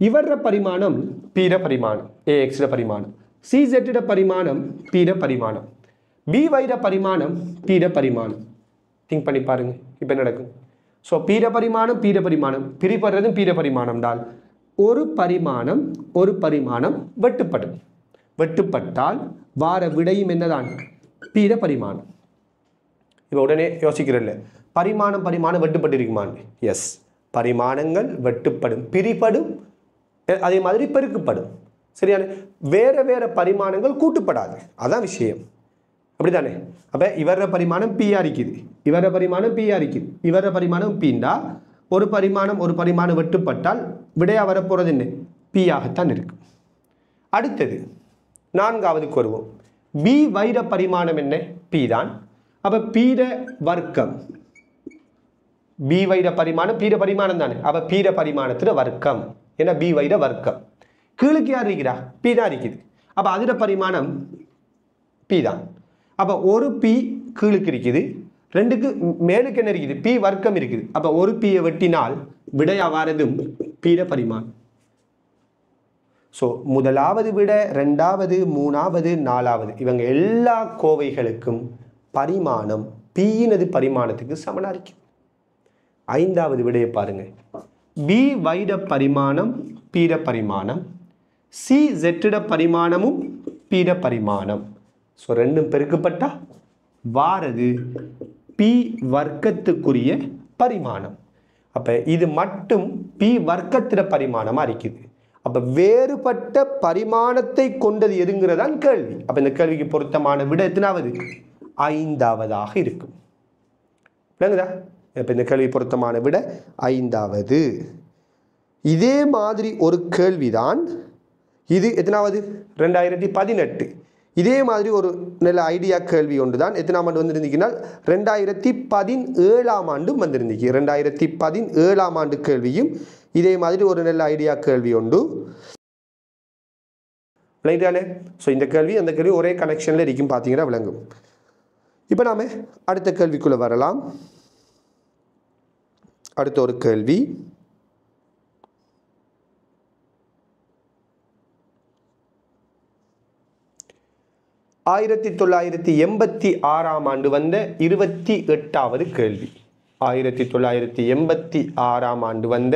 இவர பரிமாணம் பீட பரிமாணம், ஏஎக்ஸிட பரிமாணம், சிசெட்டிட பரிமாணம் பீட பரிமாணம், பிஒய்ட பரிமாணம் பீட பரிமாணம். திங்க் பண்ணி பாருங்க இப்போ என்ன நடக்கும். ஸோ பீட பரிமாணம் பிரிப்படுறதும் பீட பரிமாணம் தான். ஒரு பரிமாணம் வெட்டுப்படும். வெட்டுப்பட்டால் வார விடையும் என்னதான்? பீட பரிமாணம். இப்போ உடனே யோசிக்கிறல்ல, பரிமாணம் வெட்டுப்பட்டிருக்குமான்னு. எஸ், பரிமாணங்கள் வெட்டுப்படும், பிரிப்படும், அதே மாதிரி பெருக்கப்படும். சரியான? வேற வேற பரிமாணங்கள் கூட்டுப்படாது. அதான் விஷயம். அப்படித்தானே? அப்போ இவர பரிமாணம் பியா இருக்குது, இவர பரிமாணம் பியா இருக்குது, இவர பரிமாணம் பீண்டா ஒரு பரிமாணம் வெட்டுப்பட்டால் விடையா வரப்போறது என்ன? பியாகத்தான் இருக்கு. அடுத்தது நான்காவதுக்கு வருவோம். பி வைர பரிமாணம் என்ன? பி தான். அப்போ பீட வர்க்கம், பி வைர பரிமாணம் பீட பரிமாணம் தானே. அப்போ பீட பரிமாணத்தில் வர்க்கம் என்ன? பி வைர வர்க்கம். கீழுக்கு யார் இருக்கிறா? பி தான் இருக்குது. அப்போ அதில் பரிமாணம் பி தான். அப்போ ஒரு பி கீழுக்கு இருக்குது, ரெண்டுக்கு மேலுக்கு என்ன இருக்குது? பி வர்க்கம் இருக்குது. அப்போ ஒரு பியை வெட்டினால் விடையா வாரதும் பீட பரிமாணம். ஸோ முதலாவது விட, ரெண்டாவது, மூணாவது, நாலாவது இவங்க எல்லா கோவைகளுக்கும் பரிமாணம் பியினது பரிமாணத்துக்கு சமனா இருக்கு. ஐந்தாவது விடையை பாருங்க. பி வைட பரிமாணம் பீட பரிமாணம், சி ஜெட்டிட பரிமாணமும் பீட பரிமாணம். ஸோ ரெண்டும் பெருக்கப்பட்டா வாரது பி வர்க்கத்துக்குரிய பரிமாணம். அப்போ இது மட்டும் பி வர்க்கத்திட பரிமாணமாக இருக்குது. அப்போ வேறுபட்ட பரிமாணத்தை கொண்டது எதுங்கிறதான் கேள்வி. அப்போ இந்த கேள்விக்கு பொருத்தமான விட எத்தனாவது? ஐந்தாவதாக இருக்கும். விளங்குதா? இப்போ இந்த கேள்வி பொருத்தமான விட ஐந்தாவது. இதே மாதிரி ஒரு கேள்விதான் இது. எத்தனாவது? 2018. இதே மாதிரி ஒரு நல்ல ஐடியா கேள்வி ஒன்று தான் எத்தனாம் ஆண்டு வந்திருந்தீங்கன்னா 2017ஆம் ஆண்டும் வந்திருந்தீங்க. 2017ஆம் ஆண்டு கேள்வியும் இதே மாதிரி ஒரு நல்ல ஐடியா கேள்வி உண்டு. விளங்கிட்டானே? ஸோ இந்த கேள்வி அந்த கேள்வி ஒரே கனெக்ஷனில் இருக்கும், பார்த்தீங்கன்னா விளங்கும். இப்போ நாம அடுத்த கேள்விக்குள்ளே வரலாம். அடுத்த ஒரு கேள்வி, ஆயிரத்தி 1986ஆம் ஆண்டு வந்த 28வது கேள்வி. 1986ஆம் ஆண்டு வந்த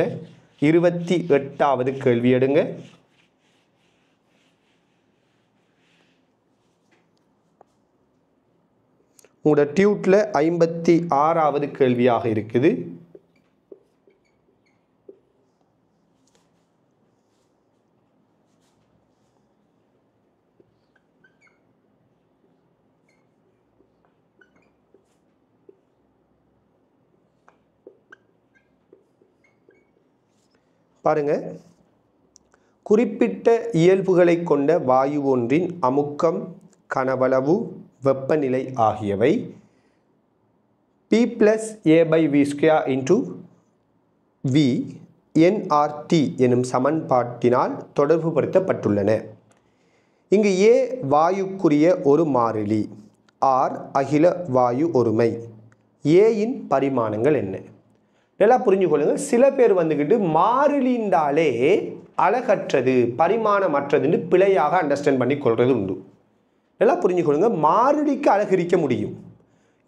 28வது கேள்வி எடுங்க. உங்களோட டியூட்டில் 56வது கேள்வியாக இருக்குது. பாருங்க, குறிப்பிட்ட இயல்புகளை கொண்ட வாயு ஒன்றின் அமுக்கம், கனவளவு, வெப்பநிலை ஆகியவை P+A/V² V nRT எனும் சமன்பாட்டினால் தொடர்புபடுத்தப்பட்டுள்ளன. இங்கு A வாயுக்குரிய ஒரு மாறிலி, R அகில வாயு ஒருமை. ஏயின் பரிமாணங்கள் என்ன? நல்லா புரிஞ்சுக்கொள்ளுங்க. சில பேர் வந்துக்கிட்டு மாறிலின்றாலே அழகற்றது, பரிமாணமற்றதுன்னு பிழையாக அண்டர்ஸ்டாண்ட் பண்ணி கொள்வது உண்டு. நல்லா புரிஞ்சுக்கொள்ளுங்க. மாறிலிக்கு அழகிரிக்க முடியும்.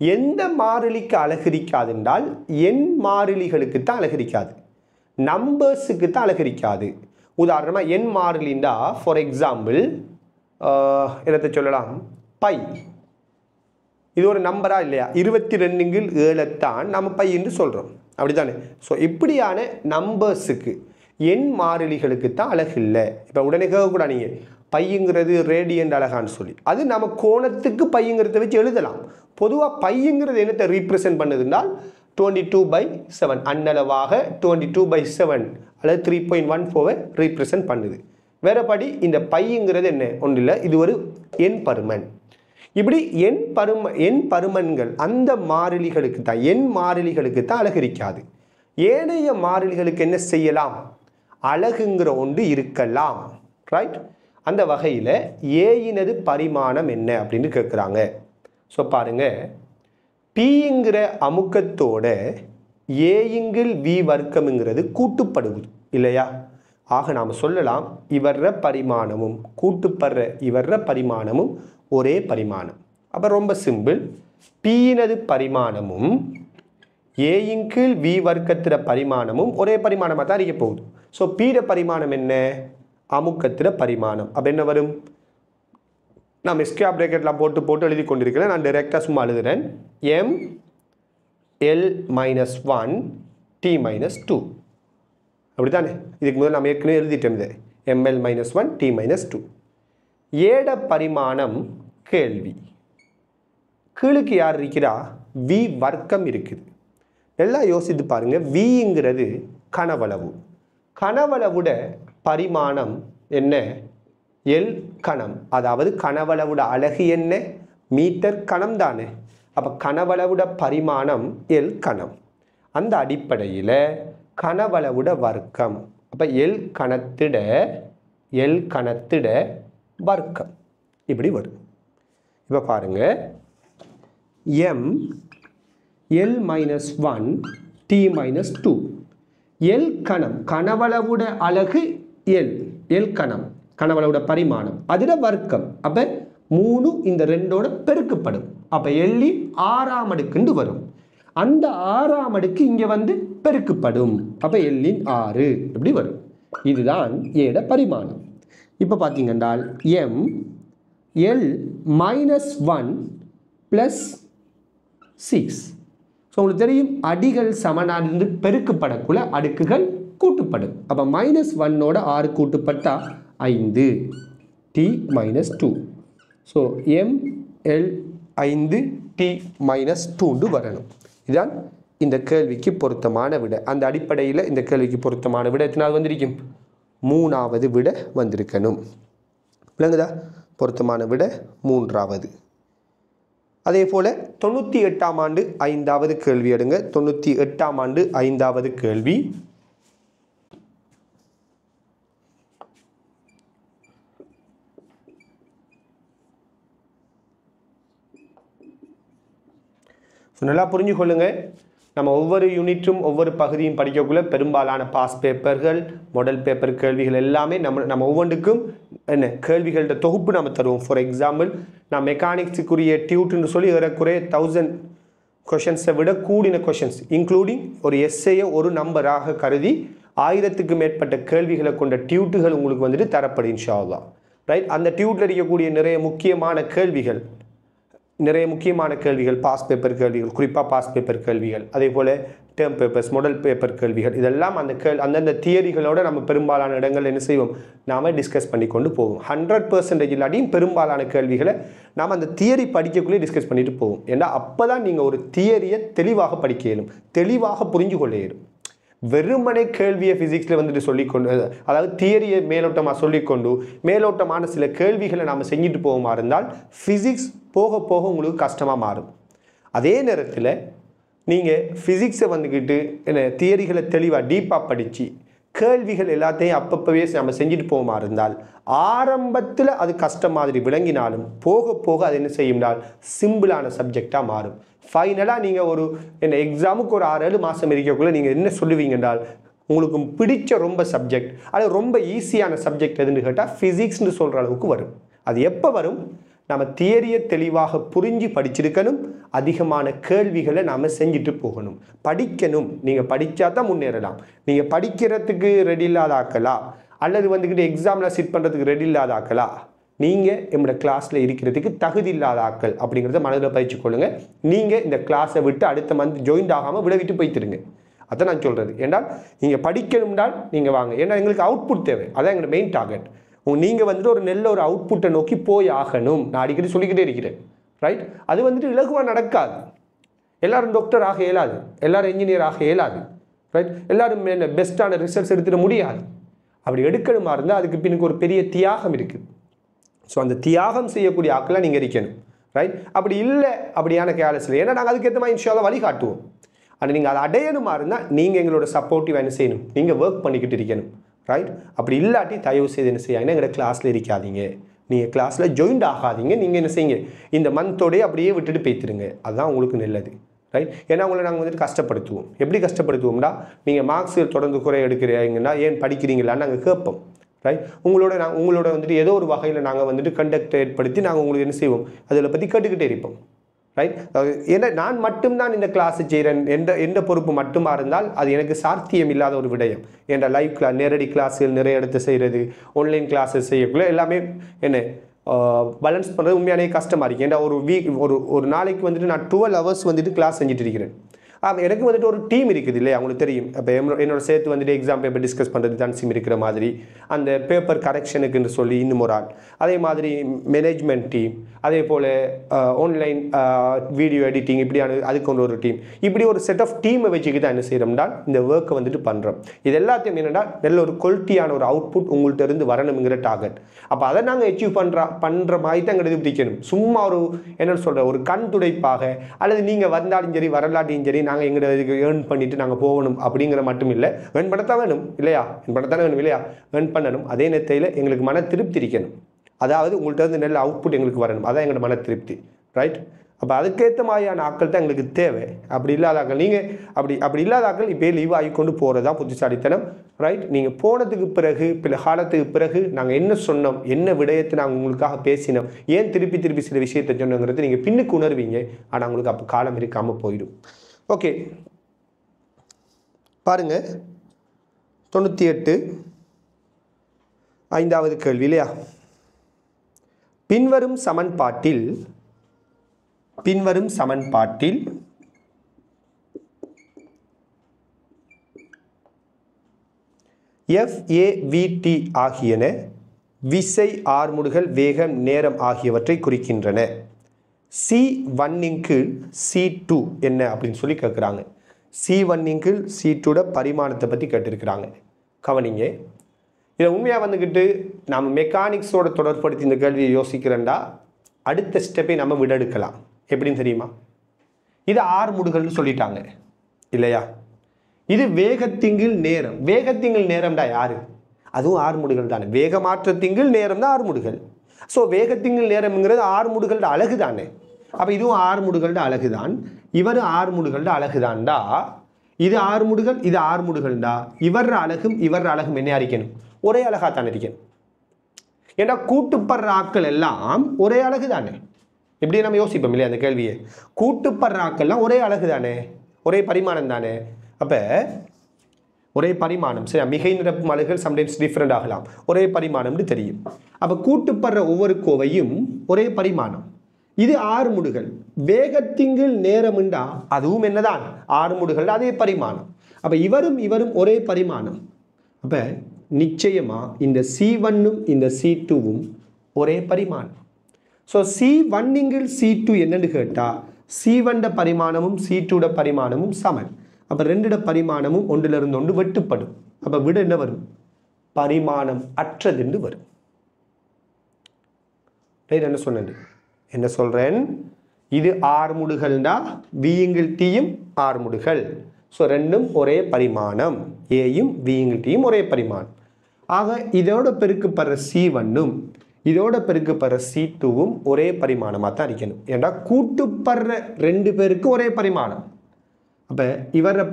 எந்த மாறிலிக்கு அழகிரிக்காது என்றால் எண் மாறிலிகளுக்கு தான் அழகிரிக்காது, நம்பர்ஸுக்கு தான் அழகிரிக்காது. உதாரணமாக எண் மாறிலிண்டா ஃபார் எக்ஸாம்பிள் என்னத்தை சொல்லலாம்? பை. இது ஒரு நம்பரா இல்லையா? 22/7 நம்ம பை என்று சொல்கிறோம், அப்படித்தானே? ஸோ இப்படியான நம்பர்ஸுக்கு, எண் மாறிலிகளுக்கு தான் அழகு இல்லை. இப்போ உடனே கேட்கக்கூடாது நீங்கள் பையங்கிறது ரேடியன்ட் அழகான்னு சொல்லி. அது நம்ம கோணத்துக்கு பையங்கிறத வச்சு எழுதலாம். பொதுவாக பையங்கிறது என்னத்தை ரீப்ரசென்ட் பண்ணுதுனால் 22/7, அன்னளவாக 22/7 அல்லது 3.14 ரீப்ரசென்ட் பண்ணுது. வேறபடி இந்த பையங்கிறது என்ன ஒன்றும் இல்லை, இது ஒரு எண் பருமன். இப்படி எண் பருமன்கள் அந்த மாறிலிகளுக்கு தான், எண் மாறிலிகளுக்கு தான் அழகு இருக்காது. ஏனைய மாறிலிகளுக்கு என்ன செய்யலாம்? அழகுங்கிற ஒன்று இருக்கலாம். ரைட்? அந்த வகையில் ஏயினது பரிமாணம் என்ன அப்படின்னு கேட்குறாங்க. ஸோ பாருங்க, பிங்கிற அமுக்கத்தோட ஏயிங்கில் வி வர்க்கம்ங்கிறது கூட்டுப்படுவது இல்லையா? ஆக நாம் சொல்லலாம் இவர்ற பரிமாணமும் கூட்டுப்படுற இவர்ற பரிமாணமும் ஒரே பரிமாணம். அப்போ ரொம்ப சிம்பிள். பியினது பரிமாணமும் ஏயின் கீழ் வி வர்க்கத்திர பரிமாணமும் ஒரே பரிமாணமாக தான் இருக்க போகுது. ஸோ பீட பரிமாணம் என்ன? அமுக்கத்திர பரிமாணம். அப்போ என்ன வரும்? நான் ஸ்கொயர் பிராக்கெட்லாம் போட்டு எழுதி கொண்டிருக்கிறேன். நான் டைரெக்டாக சும்மா எழுதுகிறேன். M L minus 1 T minus 2 அப்படி தானே? இதுக்கு முதல் நம்ம ஏற்கனவே எழுதிட்டோம். இது எம்எல் மைனஸ் 1 டி மைனஸ் 2. ஏட பரிமாணம் கேள்வி. கீழுக்கு யார் இருக்கிறா? வி வர்க்கம் இருக்குது. எல்லாம் யோசித்து பாருங்க. விங்கிறது கனவளவு. கனவளவுட பரிமாணம் என்ன? எல் கணம். அதாவது கனவளவுட அலகு என்ன? மீட்டர் கணம் தானே. அப்போ கனவளவுட பரிமாணம் எல் கணம். அந்த அடிப்படையில் கனவளவுட வர்க்கம் அப்போ எல் கணத்திட வர்க்கம் இப்படி வரும். இப்போ பாருங்க, M L minus 1 T minus 2. L கணம் கனவளவுட அலகு எல் கணம் கனவளவுட பரிமாணம் அதில் வர்க்கம். அப்போ 3 இந்த 2ஓட பெருக்கப்படும். அப்போ எல்லின் 6ஆம் அடுக்குன்னு வரும். அந்த 6ஆம் அடுக்கு இங்கே வந்து பெருக்கப்படும். அப்போ எல்லின் 6 இப்படி வரும். இதுதான் ஏட பரிமாணம். இப்போ பார்த்தீங்கன்னா M L minus 1 plus 6. So உங்களுக்கு தெரியும், அடிகள் சமனானது பெருக்கப்படக்குள்ள அடுக்குகள் கூட்டுப்படும். அப்போ மைனஸ் 1ஓட 6 கூட்டுப்பட்டா 5 T minus 2. So M L 5 T minus 2 வரணும். இதுதான் இந்த கேள்விக்கு பொருத்தமான விட. அந்த அடிப்படையில் இந்த கேள்விக்கு பொருத்தமான விட எத்தனாவது வந்திருக்கும்? 3வது விட வந்திருக்கணும். விளங்குதா? பொருத்தமான விட 3வது. அதே போல் 98ஆம் ஆண்டு 5வது கேள்வி எடுங்க. 98ஆம் ஆண்டு 5வது கேள்வி. நல்லா புரிஞ்சு கொள்ளுங்க. நம்ம ஒவ்வொரு யூனிட்டும் ஒவ்வொரு பகுதியும் படிக்கக்குள்ள பெரும்பாலான பாஸ் பேப்பர்கள், மாடல் பேப்பர் கேள்விகள் எல்லாமே நம்ம ஒவ்வொன்றுக்கும் என்ன கேள்விகளோட தொகுப்பு நம்ம தருவோம். ஃபார் எக்ஸாம்பிள், நான் மெக்கானிக்ஸுக்குரிய டியூட்னு சொல்லி ஏறக்குறைய 1000 கொஷின்ஸை விட கூடின கொஷின்ஸ் இன்க்ளூடிங் ஒரு எஸ்ஏயை ஒரு நம்பராக கருதி 1000க்கு மேற்பட்ட கேள்விகளை கொண்ட டியூட்டுகள் உங்களுக்கு வந்துட்டு தரப்படும் இன்ஷா அல்லாஹ். ரைட்? அந்த டியூட்டில் இருக்கக்கூடிய நிறைய முக்கியமான கேள்விகள் பாஸ் பேப்பர் கேள்விகள், குறிப்பாக பாஸ் பேப்பர் கேள்விகள், அதே போல் டேர்ம் பேப்பர்ஸ், மாடல் பேப்பர் கேள்விகள், இதெல்லாம் அந்தந்த தியரிகளோடு நம்ம பெரும்பாலான இடங்கள் என்ன செய்வோம்? நாம் டிஸ்கஸ் பண்ணி கொண்டு போவோம். 100% இல்லாட்டியும் பெரும்பாலான கேள்விகளை நாம் அந்த தியரி படிக்கக்குள்ளே டிஸ்கஸ் பண்ணிட்டு போவோம். ஏன்னா அப்போ தான் நீங்கள் ஒரு தியரியை தெளிவாக படிக்க இயலும், தெளிவாக புரிஞ்சு கொள்ள இயலும். வெறுமனை கேள்வியை ஃபிசிக்ஸில் வந்துட்டு சொல்லிக்கொண்டு, அதாவது தியரியை மேலோட்டமாக சொல்லிக்கொண்டு மேலோட்டமான சில கேள்விகளை நாம் செஞ்சுட்டு போகுமா இருந்தால் ஃபிசிக்ஸ் போக போக உங்களுக்கு கஷ்டமாக மாறும். அதே நேரத்தில் நீங்கள் ஃபிசிக்ஸை வந்துக்கிட்டு என்ன தியரிகளை தெளிவாக டீப்பாக படித்து கேள்விகள் எல்லாத்தையும் அப்பப்போவே நம்ம செஞ்சுட்டு போகுமா இருந்தால் ஆரம்பத்தில் அது கஷ்டம் மாதிரி விளங்கினாலும் போக போக அது என்ன செய்யும்னால் சிம்பிளான சப்ஜெக்டாக மாறும். ஃபைனலாக நீங்கள் ஒரு என்ன எக்ஸாமுக்கு ஒரு 6-7 மாதம் இருக்கக்குள்ளே நீங்கள் என்ன சொல்லுவீங்க என்றால், உங்களுக்கு பிடிச்ச ரொம்ப சப்ஜெக்ட் அது ரொம்ப ஈஸியான சப்ஜெக்ட் எதுன்னு கேட்டால் ஃபிசிக்ஸ்னு சொல்கிற அளவுக்கு வரும். அது எப்போ வரும்? நம்ம தியரியை தெளிவாக புரிஞ்சு படிச்சிருக்கணும், அதிகமான கேள்விகளை நாம் செஞ்சுட்டு போகணும், படிக்கணும். நீங்கள் படித்தா தான் முன்னேறலாம். நீங்கள் படிக்கிறதுக்கு ரெடி இல்லாத ஆக்கலா அல்லது வந்துக்கிட்டு எக்ஸாமில் சிட் பண்ணுறதுக்கு ரெடி இல்லாத ஆக்கலா, நீங்கள் என்னோட கிளாஸில் இருக்கிறதுக்கு தகுதி இல்லாத ஆக்கள் அப்படிங்கிறத மனதில் பயிற்சி கொள்ளுங்கள். நீங்கள் இந்த கிளாஸை விட்டு அடுத்த மந்த் ஜாயின் ஆகாமல் விட்டு போய்த்துருங்க. அதை நான் சொல்கிறது. ஏன்னால் நீங்கள் படிக்கணும்னால் நீங்கள் வாங்க. ஏன்னா எங்களுக்கு அவுட்புட் தேவை. அதான் எங்களோட மெயின் டார்கெட். நீங்கள் வந்துட்டு ஒரு நல்ல ஒரு அவுட்புட்டை நோக்கி போய் ஆகணும். நான் அடிக்கடி சொல்லிக்கிட்டே இருக்கிறேன். ரைட்? அது வந்துட்டு இலகுவாக நடக்காது. எல்லோரும் டாக்டர் ஆக இயலாது, எல்லோரும் இன்ஜினியர் ஆக இயலாது. ரைட்? எல்லோரும் பெஸ்ட்டான ரிசல்ட்ஸ் எடுத்துட முடியாது. அப்படி எடுக்கணுமா இருந்தால் அதுக்கு பின்னுக்கு ஒரு பெரிய தியாகம் இருக்குது. ஸோ அந்த தியாகம் செய்யக்கூடிய ஆக்கெல்லாம் நீங்கள் இருக்கணும். ரைட்? அப்படி இல்லை அப்படியான கேலஸில், ஏன்னா நாங்கள் அதுக்கேற்ற மாதிரி இன்ஷா அல்லாஹ் வழிகாட்டுவோம். ஆனால் நீங்கள் அதை அடையணுமா இருந்தால் நீங்கள் எங்களோட சப்போர்ட்டிவ் என்ன செய்யணும்? நீங்கள் ஒர்க் பண்ணிக்கிட்டு இருக்கணும். ரைட்? அப்படி இல்லாட்டி தயவு செய்து என்ன செய்யாங்கன்னா எங்களோட கிளாஸில் இருக்காதீங்க, நீங்கள் கிளாஸில் ஜாயின் ஆகாதீங்க. நீங்கள் என்ன செய்யுங்க? இந்த மந்தோடய அப்படியே விட்டுட்டு போய்த்துருங்க. அதுதான் உங்களுக்கு நல்லது. ரைட்? ஏன்னா உங்களை நாங்கள் வந்துட்டு கஷ்டப்படுத்துவோம். எப்படி கஷ்டப்படுத்துவோம்னா, நீங்கள் மார்க்ஸில் தொடர்ந்து குறை எடுக்கிறீங்கன்னா ஏன் படிக்கிறீங்களான்னு நாங்கள் கேட்போம். ரைட்? உங்களோட வந்துட்டு ஏதோ ஒரு வகையில் நாங்கள் வந்துட்டு கண்டக்ட் ஏற்படுத்தி நாங்கள் உங்களுக்கு என்ன செய்வோம்? அதில் பற்றி கேட்டுக்கிட்டே இருப்போம். ரைட். ஏன்னா நான் மட்டும்தான் இந்த கிளாஸ் செய்கிறேன் எந்த பொறுப்பு மட்டுமா இருந்தால் அது எனக்கு சாத்தியம் இல்லாத ஒரு விடயம். என்ற லைவ் கிளாஸ், நேரடி கிளாஸுகள் நிறைய எடுத்து செய்கிறது, ஆன்லைன் கிளாஸஸ் செய்யக்குள்ள எல்லாமே என்ன பேலன்ஸ் பண்ணுறது உண்மையானே கஷ்டமாக இருக்குது. ஏன்னா ஒரு நாளைக்கு வந்துட்டு நான் 12 hours வந்துட்டு கிளாஸ் செஞ்சுட்டு இருக்கிறேன். எனக்கு வந்துட்டு ஒரு டீம் இருக்குது இல்லையா, அவங்களுக்கு தெரியும். அப்போ என்னோட சேர்த்து வந்துட்டு எக்ஸாம் பேப்பர் டிஸ்கஸ் பண்ணுறது தன்சிம் இருக்கிற மாதிரி, அந்த பேப்பர் கரெக்ஷனுக்குன்னு சொல்லி இன்னும் ஒரு ஆள், அதே மாதிரி மேனேஜ்மெண்ட் டீம், அதே போல் ஆன்லைன் வீடியோ எடிட்டிங், இப்படியான அதுக்கு ஒரு டீம், இப்படி ஒரு செட் ஆஃப் டீமை வச்சுக்கிட்டு தான் என்ன செய்கிறோம்னா இந்த ஒர்க்கை வந்துட்டு பண்ணுறோம். இது எல்லாத்தையும் என்னென்னா நல்ல ஒரு குவாலிட்டியான ஒரு அவுட்புட் உங்கள்கிட்ட இருந்து வரணுங்கிற டார்கெட். அப்போ அதை நாங்கள் அச்சீவ் பண்ணுற மாதிரி தான் எங்களுக்கு பிடிக்கணும். சும்மா ஒரு என்னென்னு சொல்கிற ஒரு கண் துடைப்பாக, அல்லது நீங்கள் வந்தாலும் சரி வரலாட்டையும் சரி நாங்கள் எங்களை இதுக்கு ஏர்ன் பண்ணிவிட்டு நாங்கள் போகணும் அப்படிங்கிற மட்டும் இல்லை. ஏர்ன் பண்ணத்தான் வேணும் இல்லையா, ஏர்ன் பண்ணத்தானே வேணும் இல்லையா, ஏர்ன் பண்ணணும். அதே நேரத்தில் எங்களுக்கு மன திருப்தி இருக்கணும். அதாவது உங்கள்கிட்ட இருந்து நல்ல அவுட்புட் எங்களுக்கு வரணும். அதான் எங்களோட மன திருப்தி. ரைட். அப்போ அதுக்கேற்ற மாதிரியான ஆட்கள் தான் எங்களுக்கு தேவை. அப்படி இல்லாதாக்கள் நீங்கள் அப்படி இல்லாதாக்கள் இப்போ லீவ் ஆகி கொண்டு போகிறது தான் புத்திசாலித்தனம். ரைட். நீங்கள் போனதுக்கு பிறகு பிற காலத்துக்கு பிறகு நாங்கள் என்ன சொன்னோம், என்ன விடயத்தை நாங்கள் உங்களுக்காக பேசினோம், ஏன் திருப்பி சில விஷயத்தை சொன்னோங்கிறது நீங்கள் பின்னுக்கு உணர்வீங்க. ஆனால் உங்களுக்கு அப்போ காலம் இருக்காமல் போயிடும். ஓகே, பாருங்க 98 5வது கேள்வி இல்லையா. பின்வரும் சமன்பாட்டில் FAVT ஆகியன விசை, ஆர்முடுகள், வேகம், நேரம் ஆகியவற்றை குறிக்கின்றன. C1 கீழ் C2 என்ன அப்படின்னு சொல்லி கேட்குறாங்க. C1 கீழ் C2 பரிமாணத்தை பற்றி கேட்டிருக்கிறாங்க. கவனிங்க, இதை உண்மையாக வந்துக்கிட்டு நம்ம மெக்கானிக்ஸோட தொடர்படுத்தி இந்த கேள்வியை யோசிக்கிறேன்டா அடுத்த ஸ்டெப்பை நம்ம விடெடுக்கலாம். எப்படின்னு தெரியுமா? இது ஆர்முடுகள்னு சொல்லிட்டாங்க இல்லையா. இது வேகத்திங்கில் நேரம். வேகத்திங்கில் நேரம்டா யாரு? அதுவும் ஆர்முடுகள் தானே. வேகமாற்றத்திங்கில் நேரம் தான் ஆர்முடுகள். ஸோ வேகத்திங்கில் நேரம்ங்கிறது ஆர்முடுகளோட அழகு தானே. அப்போ இதுவும் ஆர்முடுகளோட அழகு தான், இவர் ஆர்முடுகளோட அழகு தான்டா. இது ஆர்முடுகள், இது ஆர்முடுகள்டா. இவர் அழகும் என்ன அறிக்கணும்? ஒரே அழகாக தானே இருக்கணும். ஏன்னா கூட்டுப்படுற ஆக்கள் எல்லாம் ஒரே அழகு தானே. இப்படி நம்ம யோசிப்போம் இல்லையா அந்த கேள்வியை. கூட்டுப்படுற ஆக்கள்லாம் ஒரே அழகு தானே, ஒரே பரிமாணம் தானே. அப்போ ஒரே பரிமாணம் சரி, மிகை நிரப்பும் அலகுகள் சம்டைம்ஸ் டிஃப்ரெண்ட் ஆகலாம், ஒரே பரிமாணம்னு தெரியும். அப்போ கூட்டுப்படுற ஒவ்வொரு கோவையும் ஒரே பரிமாணம். இது ஆறுமுடுகள். வேகத்திங்கில் நேரம்ண்டா அதுவும் என்னதான் ஆறுமுடுகள், அதே பரிமாணம். அப்போ இவரும் ஒரே பரிமாணம். அப்போ நிச்சயமாக இந்த C1 இந்த C2 ஒரே பரிமாணம். ஸோ C1 C2 என்னன்னு கேட்டால் C1 பரிமாணமும் C2 பரிமாணமும் சமன். அப்போ ரெண்டு பரிமாணமும் ஒன்றிலிருந்து ஒன்று வெட்டுப்படும். அப்போ விட என்ன வரும்? பரிமாணம் அற்றதுன்னு வரும். என்ன சொல்றேன்? இது ஆறுமுடுகள்னா வியுங்கள் டீயும் ஆறுமுடுகள். ஸோ ரெண்டும் ஒரே பரிமாணம். ஏயும் வியுங்கள் டீயும் ஒரே பரிமாணம். ஆக இதோட பெருக்கப்படுற C1 இதோட பெருக்கப்படுற C2 ஒரே பரிமாணமாக தான் இருக்கணும். ஏன்னா கூட்டுப்படுற ரெண்டு பேருக்கு ஒரே பரிமாணம். அப்போ இவர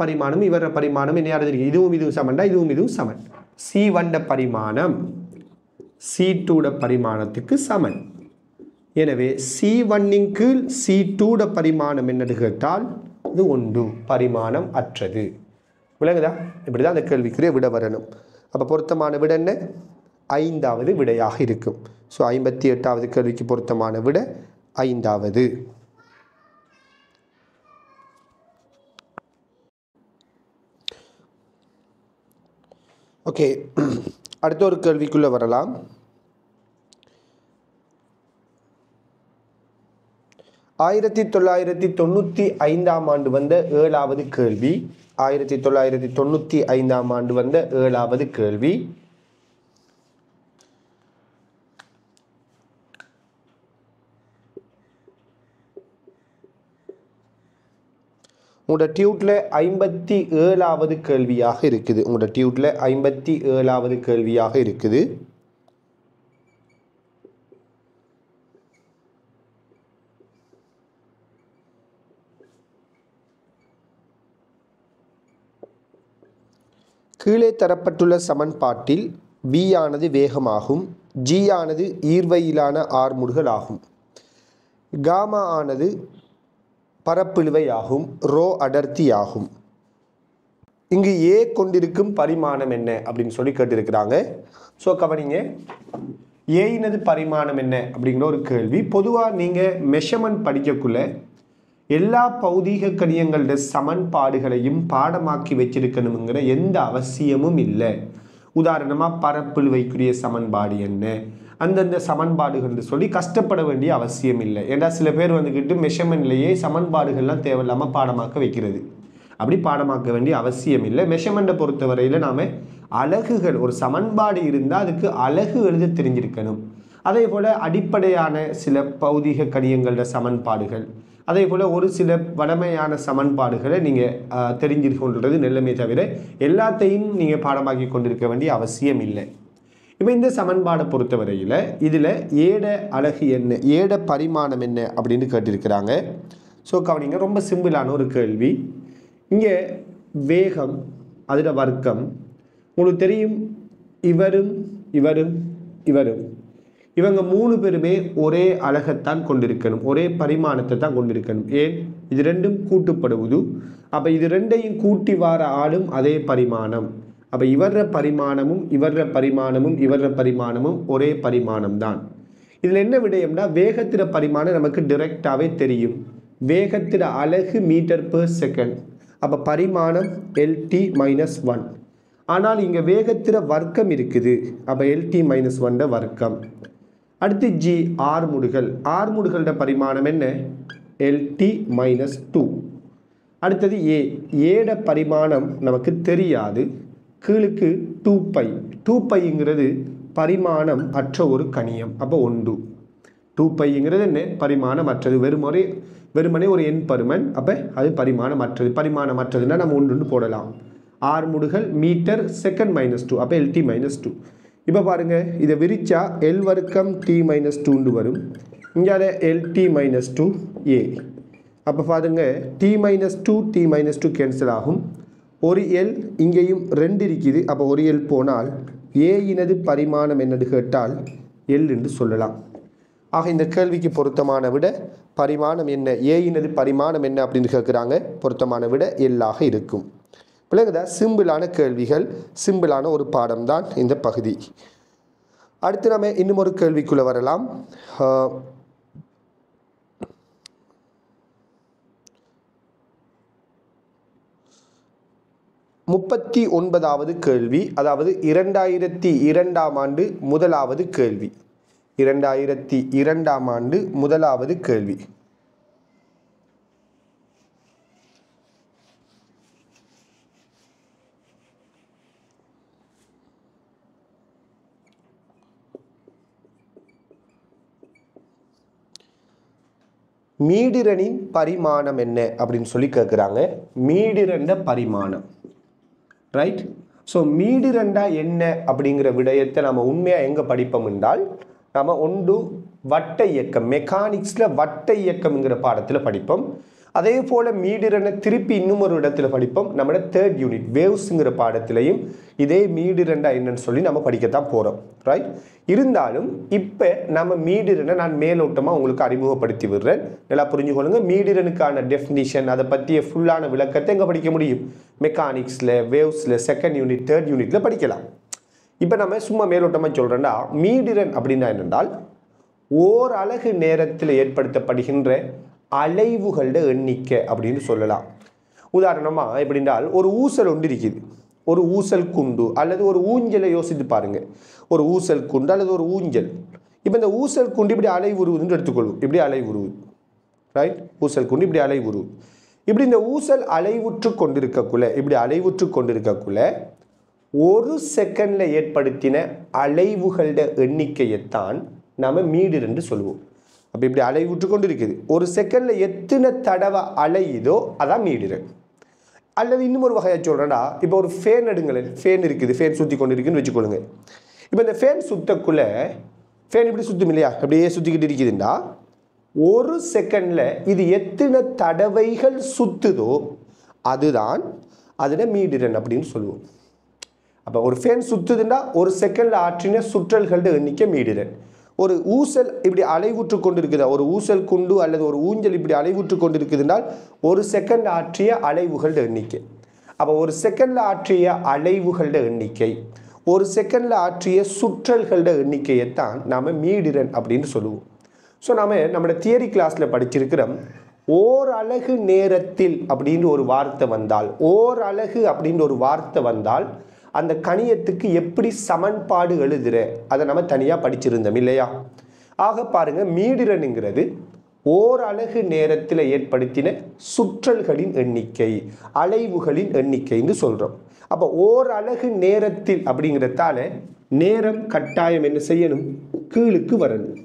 பரிமாணம் என்ன யாரு? இதுவும் சமன்டா, இதுவும் சமன். C1 பரிமாணம் C2 பரிமாணத்துக்கு சமன். எனவே C1 கீழ் C2 பரிமாணம் என்னது கேட்டால் இது ஒன்று, பரிமாணம் அற்றது. விளங்குதா? இப்படி தான் அந்த கேள்விக்குரிய விட வரணும். அப்போ பொருத்தமான விட என்ன? 5வது விடையாக இருக்கும். ஸோ 58வது கேள்விக்கு பொருத்தமான விட 5வது. ஓகே, அடுத்த ஒரு கேள்விக்குள்ளே வரலாம். ஆயிரத்தி 1995 ஆண்டு வந்த 7வது கேள்வி. 1995 ஆண்டு வந்த 7வது கேள்வி. உங்களோட டியூட்டில் 57வது கேள்வியாக இருக்குது. உங்களோட டியூட்டில் 57வது கேள்வியாக இருக்குது. கீழே தரப்பட்டுள்ள சமன்பாட்டில் V ஆனது வேகமாகும், G ஆனது ஈர்வையிலான ஆர்முடுகள் ஆகும், காமா ஆனது பரப்பிழுவையாகும், ரோ அடர்த்தியாகும். இங்கு ஏ கொண்டிருக்கும் பரிமாணம் என்ன அப்படின்னு சொல்லி கேட்டிருக்கிறாங்க. ஸோ கவனிங்க, ஏயினது பரிமாணம் என்ன அப்படிங்கிற ஒரு கேள்வி. பொதுவாக நீங்கள் மெஷர்மெண்ட் படிக்கக்குள்ள எல்லா பௌதீக கணியங்களோட சமன்பாடுகளையும் பாடமாக்கி வச்சிருக்கணுங்கிற எந்த அவசியமும் இல்லை. உதாரணமாக பரப்பிழுவைக்குரிய சமன்பாடு என்ன, அந்தந்த சமன்பாடுகள் சொல்லி கஷ்டப்பட வேண்டிய அவசியம் இல்லை. ஏன்னா சில பேர் வந்துக்கிட்டு மெஷர்மெண்ட்லேயே சமன்பாடுகள்லாம் தேவையில்லாமல் பாடமாக்க வைக்கிறது. அப்படி பாடமாக்க வேண்டிய அவசியம் இல்லை. மெஷர்மெண்ட்டை பொறுத்தவரையில் நாம் அலகுகள், ஒரு சமன்பாடு இருந்தால் அதுக்கு அலகு எழுத தெரிஞ்சிருக்கணும். அதே போல் அடிப்படையான சில பௌதீக கணியங்களோட சமன்பாடுகள், அதே போல் ஒரு சில வளமையான சமன்பாடுகளை நீங்கள் தெரிஞ்சிருக்கின்றது நல்லமே தவிர எல்லாத்தையும் நீங்கள் பாடமாக்கி கொண்டிருக்க வேண்டிய அவசியம் இல்லை. இப்போ இந்த சமன்பாடை பொறுத்தவரையில் இதில் ஏட அலகு என்ன, ஏட பரிமாணம் என்ன அப்படின்னு கேட்டிருக்கிறாங்க. ஸோ கவனிங்க, ரொம்ப சிம்பிளான ஒரு கேள்வி. இங்கே வேகம், அதில் வர்க்கம், உங்களுக்கு தெரியும். இவரும் இவரும் இவரும் இவங்க 3 பேருமே ஒரே அலகைத்தான் கொண்டிருக்கணும், ஒரே பரிமாணத்தை தான் கொண்டிருக்கணும். ஏன்? இது ரெண்டும் கூட்டுப்படுவது. அப்போ இது ரெண்டையும் கூட்டி வார ஆளும் அதே பரிமாணம். அப்போ இவர பரிமாணமும் இவர பரிமாணமும் இவர பரிமாணமும் ஒரே பரிமாணம் தான். இதில் என்ன விடயம்னா, வேகத்திற பரிமாணம் நமக்கு டிரெக்டாகவே தெரியும். வேகத்திற அலகு மீட்டர்/செகண்ட். அப்போ பரிமாணம் LT-1. ஆனால் இங்கே வேகத்திற வர்க்கம் இருக்குது. அப்போ LT-1 வர்க்கம். அடுத்து G, ஆர்முடுகள். ஆர்முடுகளோட பரிமாணம் என்ன? LT-2. அடுத்தது A, ஏட பரிமாணம் நமக்கு தெரியாது. கீழுக்கு 2π. 2πங்கிறது பரிமாணம் அற்ற ஒரு கணியம். அப்போ 1. 2πங்கிறது என்ன? பரிமாணம் அற்றது. வெறுமனே ஒரு எண் பருமன். அப்போ அது பரிமாணம் அற்றது. பரிமாணம் அற்றதுன்னா நம்ம 1 போடலாம். ஆர்முடுகள் மீட்டர்/செகண்ட்-2. அப்போ LT-2. இப்போ பாருங்கள், இதை விரிச்சா L வர்க்கம் T-2 வரும். இங்கே LT-2 A. அப்போ பாருங்கள், T-2 T-2 கேன்சல் ஆகும். ஒரு L இங்கேயும் 2 இருக்குது. அப்போ ஒரு L போனால் ஏயினது பரிமாணம் என்னது கேட்டால் L என்று சொல்லலாம். ஆக இந்த கேள்விக்கு பொருத்தமான விட பரிமாணம் என்ன, ஏயினது பரிமாணம் என்ன அப்படின்னு கேட்குறாங்க. பொருத்தமான விட எல்லாக இருக்கும். பிள்ளைங்க, சிம்பிளான கேள்விகள், சிம்பிளான ஒரு பாடம் தான் இந்த பகுதி. அடுத்து நம்ம இன்னும் ஒரு கேள்விக்குள்ளே வரலாம். 39வது கேள்வி, அதாவது 2002ஆம் ஆண்டு முதலாவது கேள்வி. 2002ஆம் ஆண்டு முதலாவது கேள்வி. மீடிரனின் பரிமாணம் என்ன அப்படின்னு சொல்லி கேட்குறாங்க. மீடிரண்ட பரிமாணம், ரைட்? ஸோ மீடிரண்டா என்ன அப்படிங்கிற விடயத்தை நம்ம உண்மையாக எங்கே படிப்போம் என்றால், நம்ம ஒன்று வட்ட இயக்கம், மெக்கானிக்ஸில் வட்ட இயக்கம்ங்கிற பாடத்தில் படிப்போம். அதே போல் மீடிரனை திருப்பி இன்னும் ஒரு இடத்துல படிப்போம். நம்மளோட 3rd யூனிட் வேவ்ஸுங்கிற பாடத்திலையும் இதே மீடிரண்டா என்னன்னு சொல்லி நம்ம படிக்கத்தான் போகிறோம், ரைட்? இருந்தாலும் இப்போ நம்ம மீடிரனை நான் மேலோட்டமாக உங்களுக்கு அறிமுகப்படுத்தி விடுறேன். நல்லா புரிஞ்சுக்கொள்ளுங்க. மீடிரனுக்கான டெஃபினிஷன், அதை பற்றிய ஃபுல்லான விளக்கத்தை எங்கே படிக்க முடியும்? மெக்கானிக்ஸில், வேவ்ஸில், 2nd யூனிட், 3rd யூனிட்டில் படிக்கலாம். இப்போ நம்ம சும்மா மேலோட்டமாக சொல்கிறேன்னா, மீடிரன் அப்படின்னா என்னென்றால் ஓர் அலகு நேரத்தில் ஏற்படுத்தப்படுகின்ற அலைவுகளோட எண்ணிக்கை அப்படின்னு சொல்லலாம். உதாரணமாக எப்படின்றால், ஒரு ஊசல் ஒன்று இருக்குது. ஒரு ஊசல் குண்டு அல்லது ஒரு ஊஞ்சலை யோசித்து பாருங்கள். ஒரு ஊசல் குண்டு அல்லது ஒரு ஊஞ்சல். இப்போ இந்த ஊசல் குண்டு இப்படி அலை உருவுதுன்னு எடுத்துக்கொள்வோம். இப்படி அலை உருவுது, ரைட்? ஊசல் குண்டு இப்படி அலை உருவுது. இப்படி இந்த ஊசல் அலைவுற்று கொண்டிருக்கக்குள்ள, இப்படி அலைவுற்று கொண்டிருக்கக்குள்ள ஒரு செகண்டில் ஏற்படுத்தின அலைவுகளோட எண்ணிக்கையைத்தான் நாம் மீடிரன் என்று சொல்லுவோம். அப்போ இப்படி அலைவுற்று கொண்டு இருக்குது. ஒரு செகண்டில் எத்தனை தடவை அலையுதோ அதான் மீடிரன். அல்லது இன்னும் ஒரு வகையாக சொல்கிறேன்னா, இப்போ ஒரு ஃபேன் எடுங்களேன். ஃபேன் இருக்குது, ஃபேன் சுற்றி கொண்டு இருக்குன்னு வச்சுக்கொள்ளுங்க. இப்போ இந்த ஃபேன் சுற்றக்குள்ளே, ஃபேன் இப்படி சுற்றும் இல்லையா, அப்படியே சுற்றிக்கிட்டு இருக்குதுன்னா ஒரு செகண்டில் இது எத்தனை தடவைகள் சுற்றுதோ அதுதான் அதில் மீடிரன் அப்படின்னு சொல்லுவோம். அப்போ ஒரு ஃபேன் சுற்றுதுன்னா ஒரு செகண்டில் ஆற்றின சுற்றல்களோட எண்ணிக்கை மீடிரன். ஒரு ஊசல் இப்படி அலைவுற்று கொண்டு இருக்குதா, ஒரு ஊசல் குண்டு அல்லது ஒரு ஊஞ்சல் இப்படி அலைவுற்று கொண்டு இருக்குதுனால் ஒரு செகண்ட் ஆற்றிய அலைவுகளோட எண்ணிக்கை. அப்போ ஒரு செகண்டில் ஆற்றிய அலைவுகளோட எண்ணிக்கை, ஒரு செகண்டில் ஆற்றிய சுற்றல்களோட எண்ணிக்கையைத்தான் நாம் மீடிரன் அப்படின்னு சொல்லுவோம். ஸோ நாம் நம்மளோட தியரி கிளாஸில் படிச்சிருக்கிறோம், ஓரலகு நேரத்தில் அப்படின்னு ஒரு வார்த்தை வந்தால், ஓரலகு அப்படின்னு ஒரு வார்த்தை வந்தால் அந்த கணியத்துக்கு எப்படி சமன்பாடு எழுதுற அதை நம்ம தனியாக படிச்சிருந்தோம் இல்லையா. ஆக பாருங்க, மீடிரனுங்கிறது ஓரலகு நேரத்தில் ஏற்படுத்தின சுற்றல்களின் எண்ணிக்கை, அலைவுகளின் எண்ணிக்கைன்னு சொல்கிறோம். அப்போ ஓரலகு நேரத்தில் அப்படிங்கிறதால நேரம் கட்டாயம் என்ன செய்யணும், கீழுக்கு வரணும்.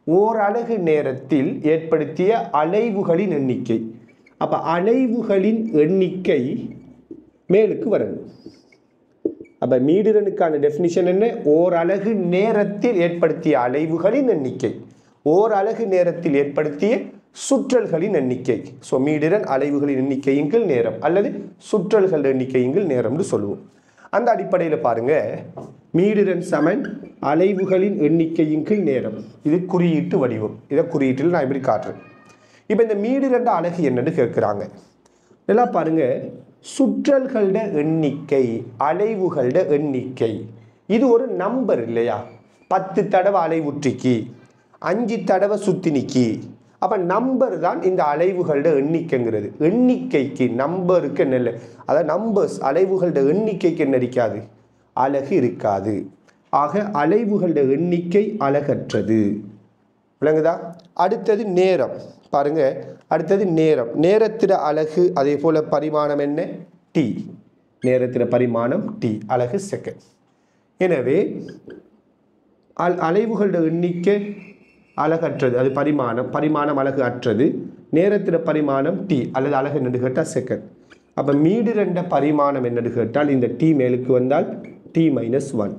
ஓரலகு நேரத்தில் ஏற்படுத்திய அலைவுகளின் எண்ணிக்கை, அப்போ அலைவுகளின் எண்ணிக்கை மேலுக்கு வரணும். அப்போ மீடிரனுக்கான டெஃபினிஷன் என்ன, ஓரலகு நேரத்தில் ஏற்படுத்திய அலைவுகளின் எண்ணிக்கை, ஓரலகு நேரத்தில் ஏற்படுத்திய சுற்றல்களின் எண்ணிக்கை. ஸோ மீடிரன் அலைவுகளின் எண்ணிக்கையின் கீழ் நேரம் அல்லது சுற்றல்கள் எண்ணிக்கையின் கீழ் நேரம்னு சொல்லுவோம். அந்த அடிப்படையில் பாருங்க, மீடிரன் சமன் அலைவுகளின் எண்ணிக்கையின் கீழ் நேரம். இது குறியீட்டு வடிவம். இதை குறியீட்டில் நான் இப்படி காட்டுறேன். இப்போ இந்த மீடிரன் அலகு என்னன்னு கேட்குறாங்க. நல்லா பாருங்க, சுற்றல்களோட எண்ணிக்கை, அலைவுகளோட எண்ணிக்கை, இது ஒரு நம்பர் இல்லையா. 10 தடவை அலைவுற்றிக்கு, 5 தடவை சுத்தினிக்கு. அப்போ நம்பர் தான் இந்த அலைவுகளோட எண்ணிக்கைங்கிறது. எண்ணிக்கைக்கு நம்பருக்கு என்ன இல்லை, அதாவது நம்பர்ஸ் அலைவுகளோட எண்ணிக்கைக்கு என்ன இருக்காது, அலகு இருக்காது. ஆக அலைவுகளோட எண்ணிக்கை அலகற்றது. விளங்குதா? அடுத்தது நேரம். பாருங்க, அடுத்தது நேரம். நேரத்திட அலகு அதே போல பரிமாணம் என்ன, டி. நேரத்திட பரிமாணம் டி, அலகு செகண்ட். எனவே அலைவுகளோட எண்ணிக்கை அலகற்றது, அது பரிமாணம். பரிமாணம் அலகு அற்றது. நேரத்திட பரிமாணம் டி அல்லது அலகு என்னென்னு கேட்டால் செகண்ட். அப்போ மீடிரண்ட பரிமாணம் என்னென்னு கேட்டால் இந்த டி மேலுக்கு வந்தால் t-1.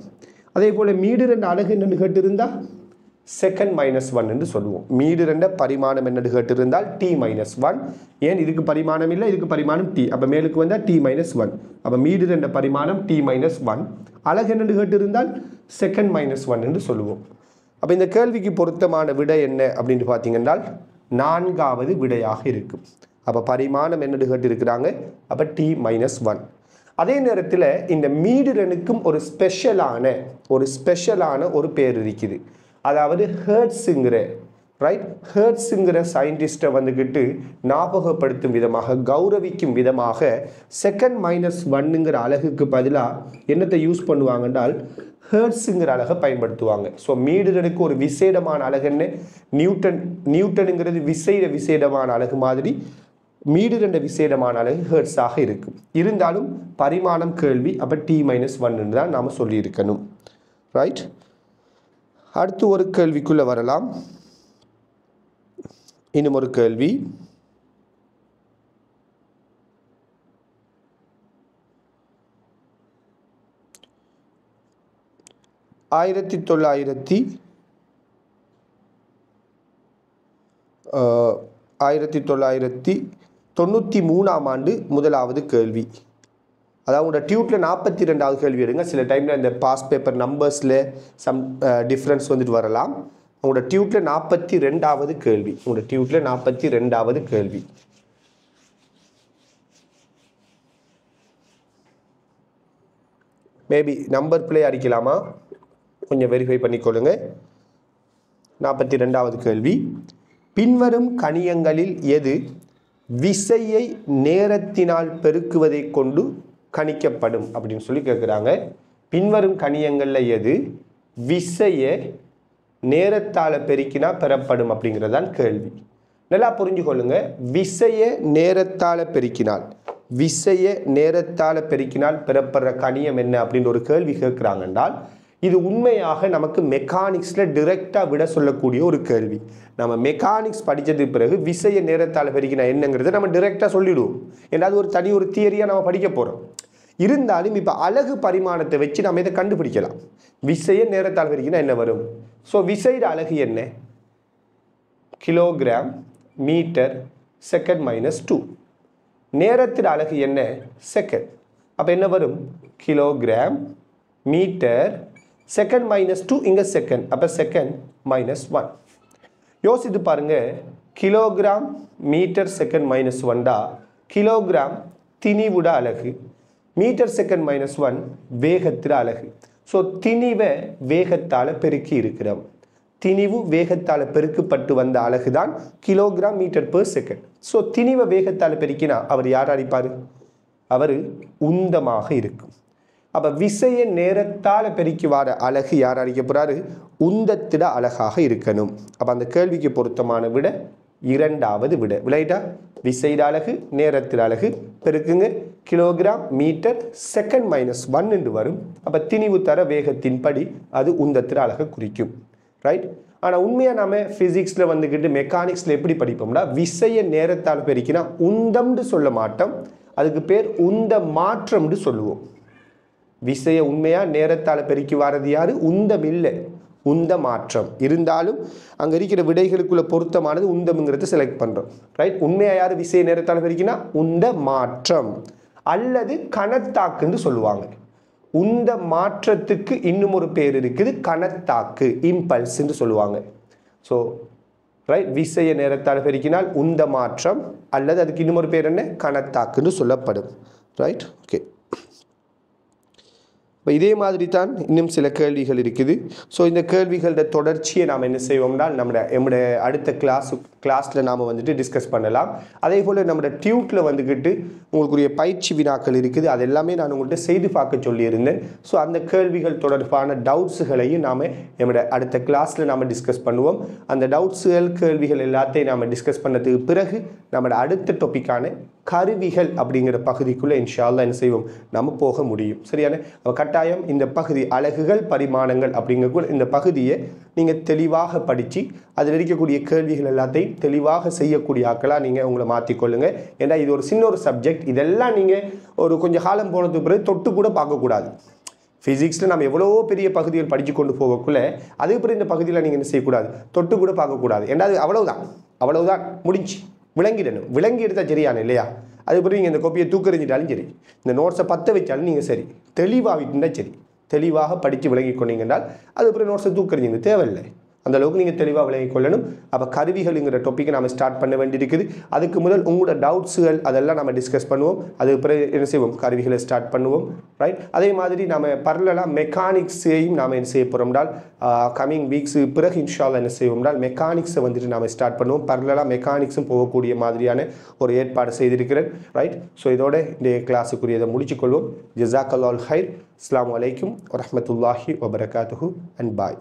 அதே போல் மீடிரண்ட அலகு என்னென்னு கேட்டிருந்தால் செகண்ட் -1 என்று சொல்லுவோம். மீடிரண்ட பரிமாணம் என்னென்னு கேட்டிருந்தால் t-1. ஏன் இதுக்கு பரிமாணம் இல்லை, இதுக்கு பரிமாணம் டி. அப்போ மேலுக்கு வந்தால் t-1. அப்போ மீடிரண்ட பரிமாணம் t-1. அலகு என்னென்னு கேட்டிருந்தால் செகண்ட் -1 என்று சொல்லுவோம். அப்போ இந்த கேள்விக்கு பொருத்தமான விடை என்ன அப்படின்னு பார்த்தீங்கன்னா 4வது விடையாக இருக்கும். அப்போ பரிமாணம் என்னென்னு கேட்டிருக்கிறாங்க, அப்போ t-1. அதே நேரத்தில் இந்த மீடிரனுக்கும் ஒரு ஸ்பெஷலான ஒரு பேர் இருக்குது. அதாவது ஹெர்ட்ஸுங்கிற, ரைட், ஹெர்ட்ஸுங்கிற சயின்டிஸ்ட்டை வந்துக்கிட்டு ஞாபகப்படுத்தும் விதமாக, கௌரவிக்கும் விதமாக செகண்ட் -1ங்கிற அலகுக்கு பதிலாக என்னத்தை யூஸ் பண்ணுவாங்க என்றால் ஹெர்ட்ஸுங்கிற அலகை பயன்படுத்துவாங்க. ஸோ மீடிரனுக்கு ஒரு விசேடமான அலகு என்ன, நியூட்டனுங்கிறது விசேடமான அலகு மாதிரி மீடிரண்ட விசேடமான அலகு ஹெர்ட்ஸாக இருக்கும். இருந்தாலும் பரிமாணம் கேள்வி, அப்போ t-1 தான் நாம் சொல்லியிருக்கணும். ரைட், அடுத்து ஒரு கேள்விக்குள்ளே வரலாம். இன்னும் ஒரு கேள்வி. ஆயிரத்தி 1993ஆம் ஆண்டு முதலாவது கேள்வி. அதாவது உங்களோட டியூட்டில் 42வது கேள்வி எடுங்க. சில டைமில் இந்த பாஸ் பேப்பர் நம்பர்ஸில் சம் டிஃப்ரென்ஸ் வந்துட்டு வரலாம். உங்களோட டியூட்டில் 42வது கேள்வி. உங்களோட டியூட்டில் 42வது கேள்வி. மேபி நம்பர் பிளே அடிக்கலாமா, கொஞ்சம் வெரிஃபை பண்ணிக்கொள்ளுங்க. 42வது கேள்வி. பின்வரும் கணியங்களில் எது விசையை நேரத்தினால் பெருக்குவதை கொண்டு கணிக்கப்படும் அப்படின்னு சொல்லி கேட்குறாங்க. பின்வரும் கணியங்களில் எது விசையை நேரத்தால் பெருக்கினா பெறப்படும் அப்படிங்கிறதான் கேள்வி. நல்லா புரிஞ்சுக்கொள்ளுங்க. விசையை நேரத்தால் பெருக்கினால் பெறப்படுற கணியம் என்ன அப்படின்னு ஒரு கேள்வி கேட்குறாங்க என்றால் இது உண்மையாக நமக்கு மெக்கானிக்ஸில் டிரெக்டாக விட சொல்லக்கூடிய ஒரு கேள்வி. நம்ம மெக்கானிக்ஸ் படித்ததுக்கு பிறகு விசையை நேரத்தால் பெருக்கினா என்னங்கிறத நம்ம டிரெக்டாக சொல்லிவிடுவோம். ஏன்னா ஒரு தியரியாக நம்ம படிக்க போகிறோம். இருந்தாலும் இப்போ அலகு பரிமாணத்தை வச்சு நம்ம இதை கண்டுபிடிக்கலாம். விசையை நேரத்தால் பெருக்கினா என்ன வரும்? ஸோ விசையோட அலகு என்ன? Kilogram metre second -2. நேரத்தின் அலகு என்ன? செகண்ட். அப்போ என்ன வரும்? கிலோகிராம் மீட்டர் செகண்ட் -2 இங்கே செகண்ட், அப்போ செகண்ட் -1. யோசித்து பாருங்க, கிலோகிராம் மீட்டர் செகண்ட் -1 கிலோகிராம் திணிவுட அலகு, மீட்டர் செகண்ட் -1 வேகத்திட அலகு. ஸோ திணிவை வேகத்தால் பெருக்கி இருக்கிறோம். திணிவு வேகத்தால் பெருக்கப்பட்டு வந்த அலகு தான் kilogram metre per second. So திணிவை வேகத்தால் பெருக்கினா அவர் யார் அடிப்பார்? அவர் உந்தமாக இருக்கும். அப்போ விசையை நேரத்தால் பெருக்கி வர அலகு யார் அடிக்க போகிறாரு? உந்தத்திட அலகாக இருக்கணும். அப்போ அந்த கேள்விக்கு பொருத்தமான விட இரண்டாவது விட. விளையிட்டா விசையிட அலகு நேரத்திட அலகு பெருக்குங்க, கிலோகிராம் மீட்டர் செகண்ட் -1 என்று வரும். அப்போ திணிவு தர வேகத்தின் படி அது உந்தத்திட அலகை குறிக்கும். ரைட். ஆனால் உண்மையாக நாம் ஃபிசிக்ஸில் வந்துக்கிட்டு மெக்கானிக்ஸில் எப்படி படிப்போம்னா, விசையை நேரத்தால் பெருக்கினா உந்தம்னு சொல்ல மாட்டோம், அதுக்கு பேர் உந்த மாற்றம்னு சொல்லுவோம். விசையை உண்மையாக நேரத்தால் பெருக்கி வாரது யாரு? உந்தம் இல்லை, உந்த மாற்றம். இருந்தாலும் அங்கே இருக்கிற விடைகளுக்குள்ள பொருத்தமானது உந்தம்ங்கிறத செலக்ட் பண்ணுறோம். ரைட். உண்மையாக யார் விசையை நேரத்தால் பெருக்கினா? உந்த மாற்றம் அல்லது கணத்தாக்குன்னு சொல்லுவாங்க. உந்த மாற்றத்துக்கு இன்னும் ஒரு பேர் இருக்குது, கணத்தாக்கு, இம்பல்ஸ் என்று சொல்லுவாங்க. ஸோ ரைட், விசைய நேரத்தால் பெருக்கினால் உந்த மாற்றம் அல்லது அதுக்கு இன்னும் ஒரு பேர் என்ன? கணத்தாக்குன்னு சொல்லப்படும். ரைட். ஓகே. இப்போ இதே மாதிரி தான் இன்னும் சில கேள்விகள் இருக்குது. ஸோ இந்த கேள்விகளோட தொடர்ச்சியை நாம் என்ன செய்வோம்னா நம்முடைய அடுத்த கிளாஸில் நாம் வந்துட்டு டிஸ்கஸ் பண்ணலாம். அதே போல் நம்மளோட டியூட்டில் வந்துக்கிட்டு உங்களுக்குரிய பயிற்சி வினாக்கள் இருக்குது, அது எல்லாமே நான் உங்கள்கிட்ட செய்து பார்க்க சொல்லியிருந்தேன். ஸோ அந்த கேள்விகள் தொடர்பான டவுட்ஸுகளையும் நாம் நம்முடைய அடுத்த கிளாஸில் நாம் டிஸ்கஸ் பண்ணுவோம். அந்த டவுட்ஸுகள் கேள்விகள் எல்லாத்தையும் நாம் டிஸ்கஸ் பண்ணதுக்கு பிறகு நம்மளோட அடுத்த டாப்பிக்கான கருவிகள் அப்படிங்கிற பகுதிக்குள்ளே இன்ஷா அல்லாஹ் என்ன செய்வோம், நம்ம போக முடியும். சரியான கட்டாயம் இந்த பகுதி அலகுகள் பரிமாணங்கள் அப்படிங்கக்கூடிய இந்த பகுதியை நீங்கள் தெளிவாக படித்து அதில் இருக்கக்கூடிய கேள்விகள் எல்லாத்தையும் தெளிவாக செய்யக்கூடிய ஆக்களாக நீங்கள் உங்களை மாற்றிக்கொள்ளுங்கள். ஏன்னா இது ஒரு சின்ன ஒரு சப்ஜெக்ட், இதெல்லாம் நீங்கள் ஒரு கொஞ்சம் காலம் போனதுக்கு பிறகு தொட்டு கூட பார்க்கக்கூடாது. ஃபிசிக்ஸில் நம்ம எவ்வளோ பெரிய பகுதிகள் படித்து கொண்டு போகக்குள்ளே அதுக்கு பிறகு இந்த பகுதியில் நீங்கள் என்ன செய்யக்கூடாது, தொட்டு கூட பார்க்கக்கூடாது. ஏன்னா அது அவ்வளவுதான் முடிஞ்சு விளங்கிடணும். விளங்கி எடுத்தால் சரியான இல்லையா? அதுக்கப்புறம் நீங்கள் இந்த கோப்பியை தூக்கறிஞ்சிட்டாலும் சரி, இந்த நோட்ஸை பற்ற வச்சாலும் நீங்கள் சரி, தெளிவாகிட்டுனா சரி, தெளிவாக படித்து விளங்கி கொண்டீங்கன்றால் அதுக்கப்புறம் நோட்ஸை தூக்கறிஞ்சிங்க தேவையில்லை. அந்த அளவுக்கு நீங்கள் தெளிவாக விளங்கிக் கொள்ளணும். அப்போ கருவிகள்ங்கிற டாப்பிக்கை நம்ம ஸ்டார்ட் பண்ண வேண்டியிருக்குது. அதுக்கு முதல் உங்களோட டவுட்ஸுகள் அதெல்லாம் நம்ம டிஸ்கஸ் பண்ணுவோம். அதுக்கு பிறகு என்ன செய்வோம், கருவிகளை ஸ்டார்ட் பண்ணுவோம். ரைட். அதே மாதிரி நம்ம பரலலாக மெக்கானிக்ஸையும் நாம் என்ன செய்ய போகிறோம்னால் கம்மிங் வீக்ஸு பிறகு இன்ஷா அல்லாஹ் என்ன செய்வோம்னால் மெக்கானிக்ஸை வந்துட்டு நாம் ஸ்டார்ட் பண்ணுவோம். பரலலாக மெக்கானிக்ஸும் போகக்கூடிய மாதிரியான ஒரு ஏற்பாடு செய்திருக்கிறேன். ரைட். ஸோ இதோட இந்த கிளாஸுக்குரியதை முடிச்சுக்கொள்வோம். ஜஸாக்கல்லாஹு ஹைர். அஸ்ஸலாமு அலைக்கும் வரஹ்மத்துல்லாஹி வபரகாத்துஹு அண்ட் பாய்.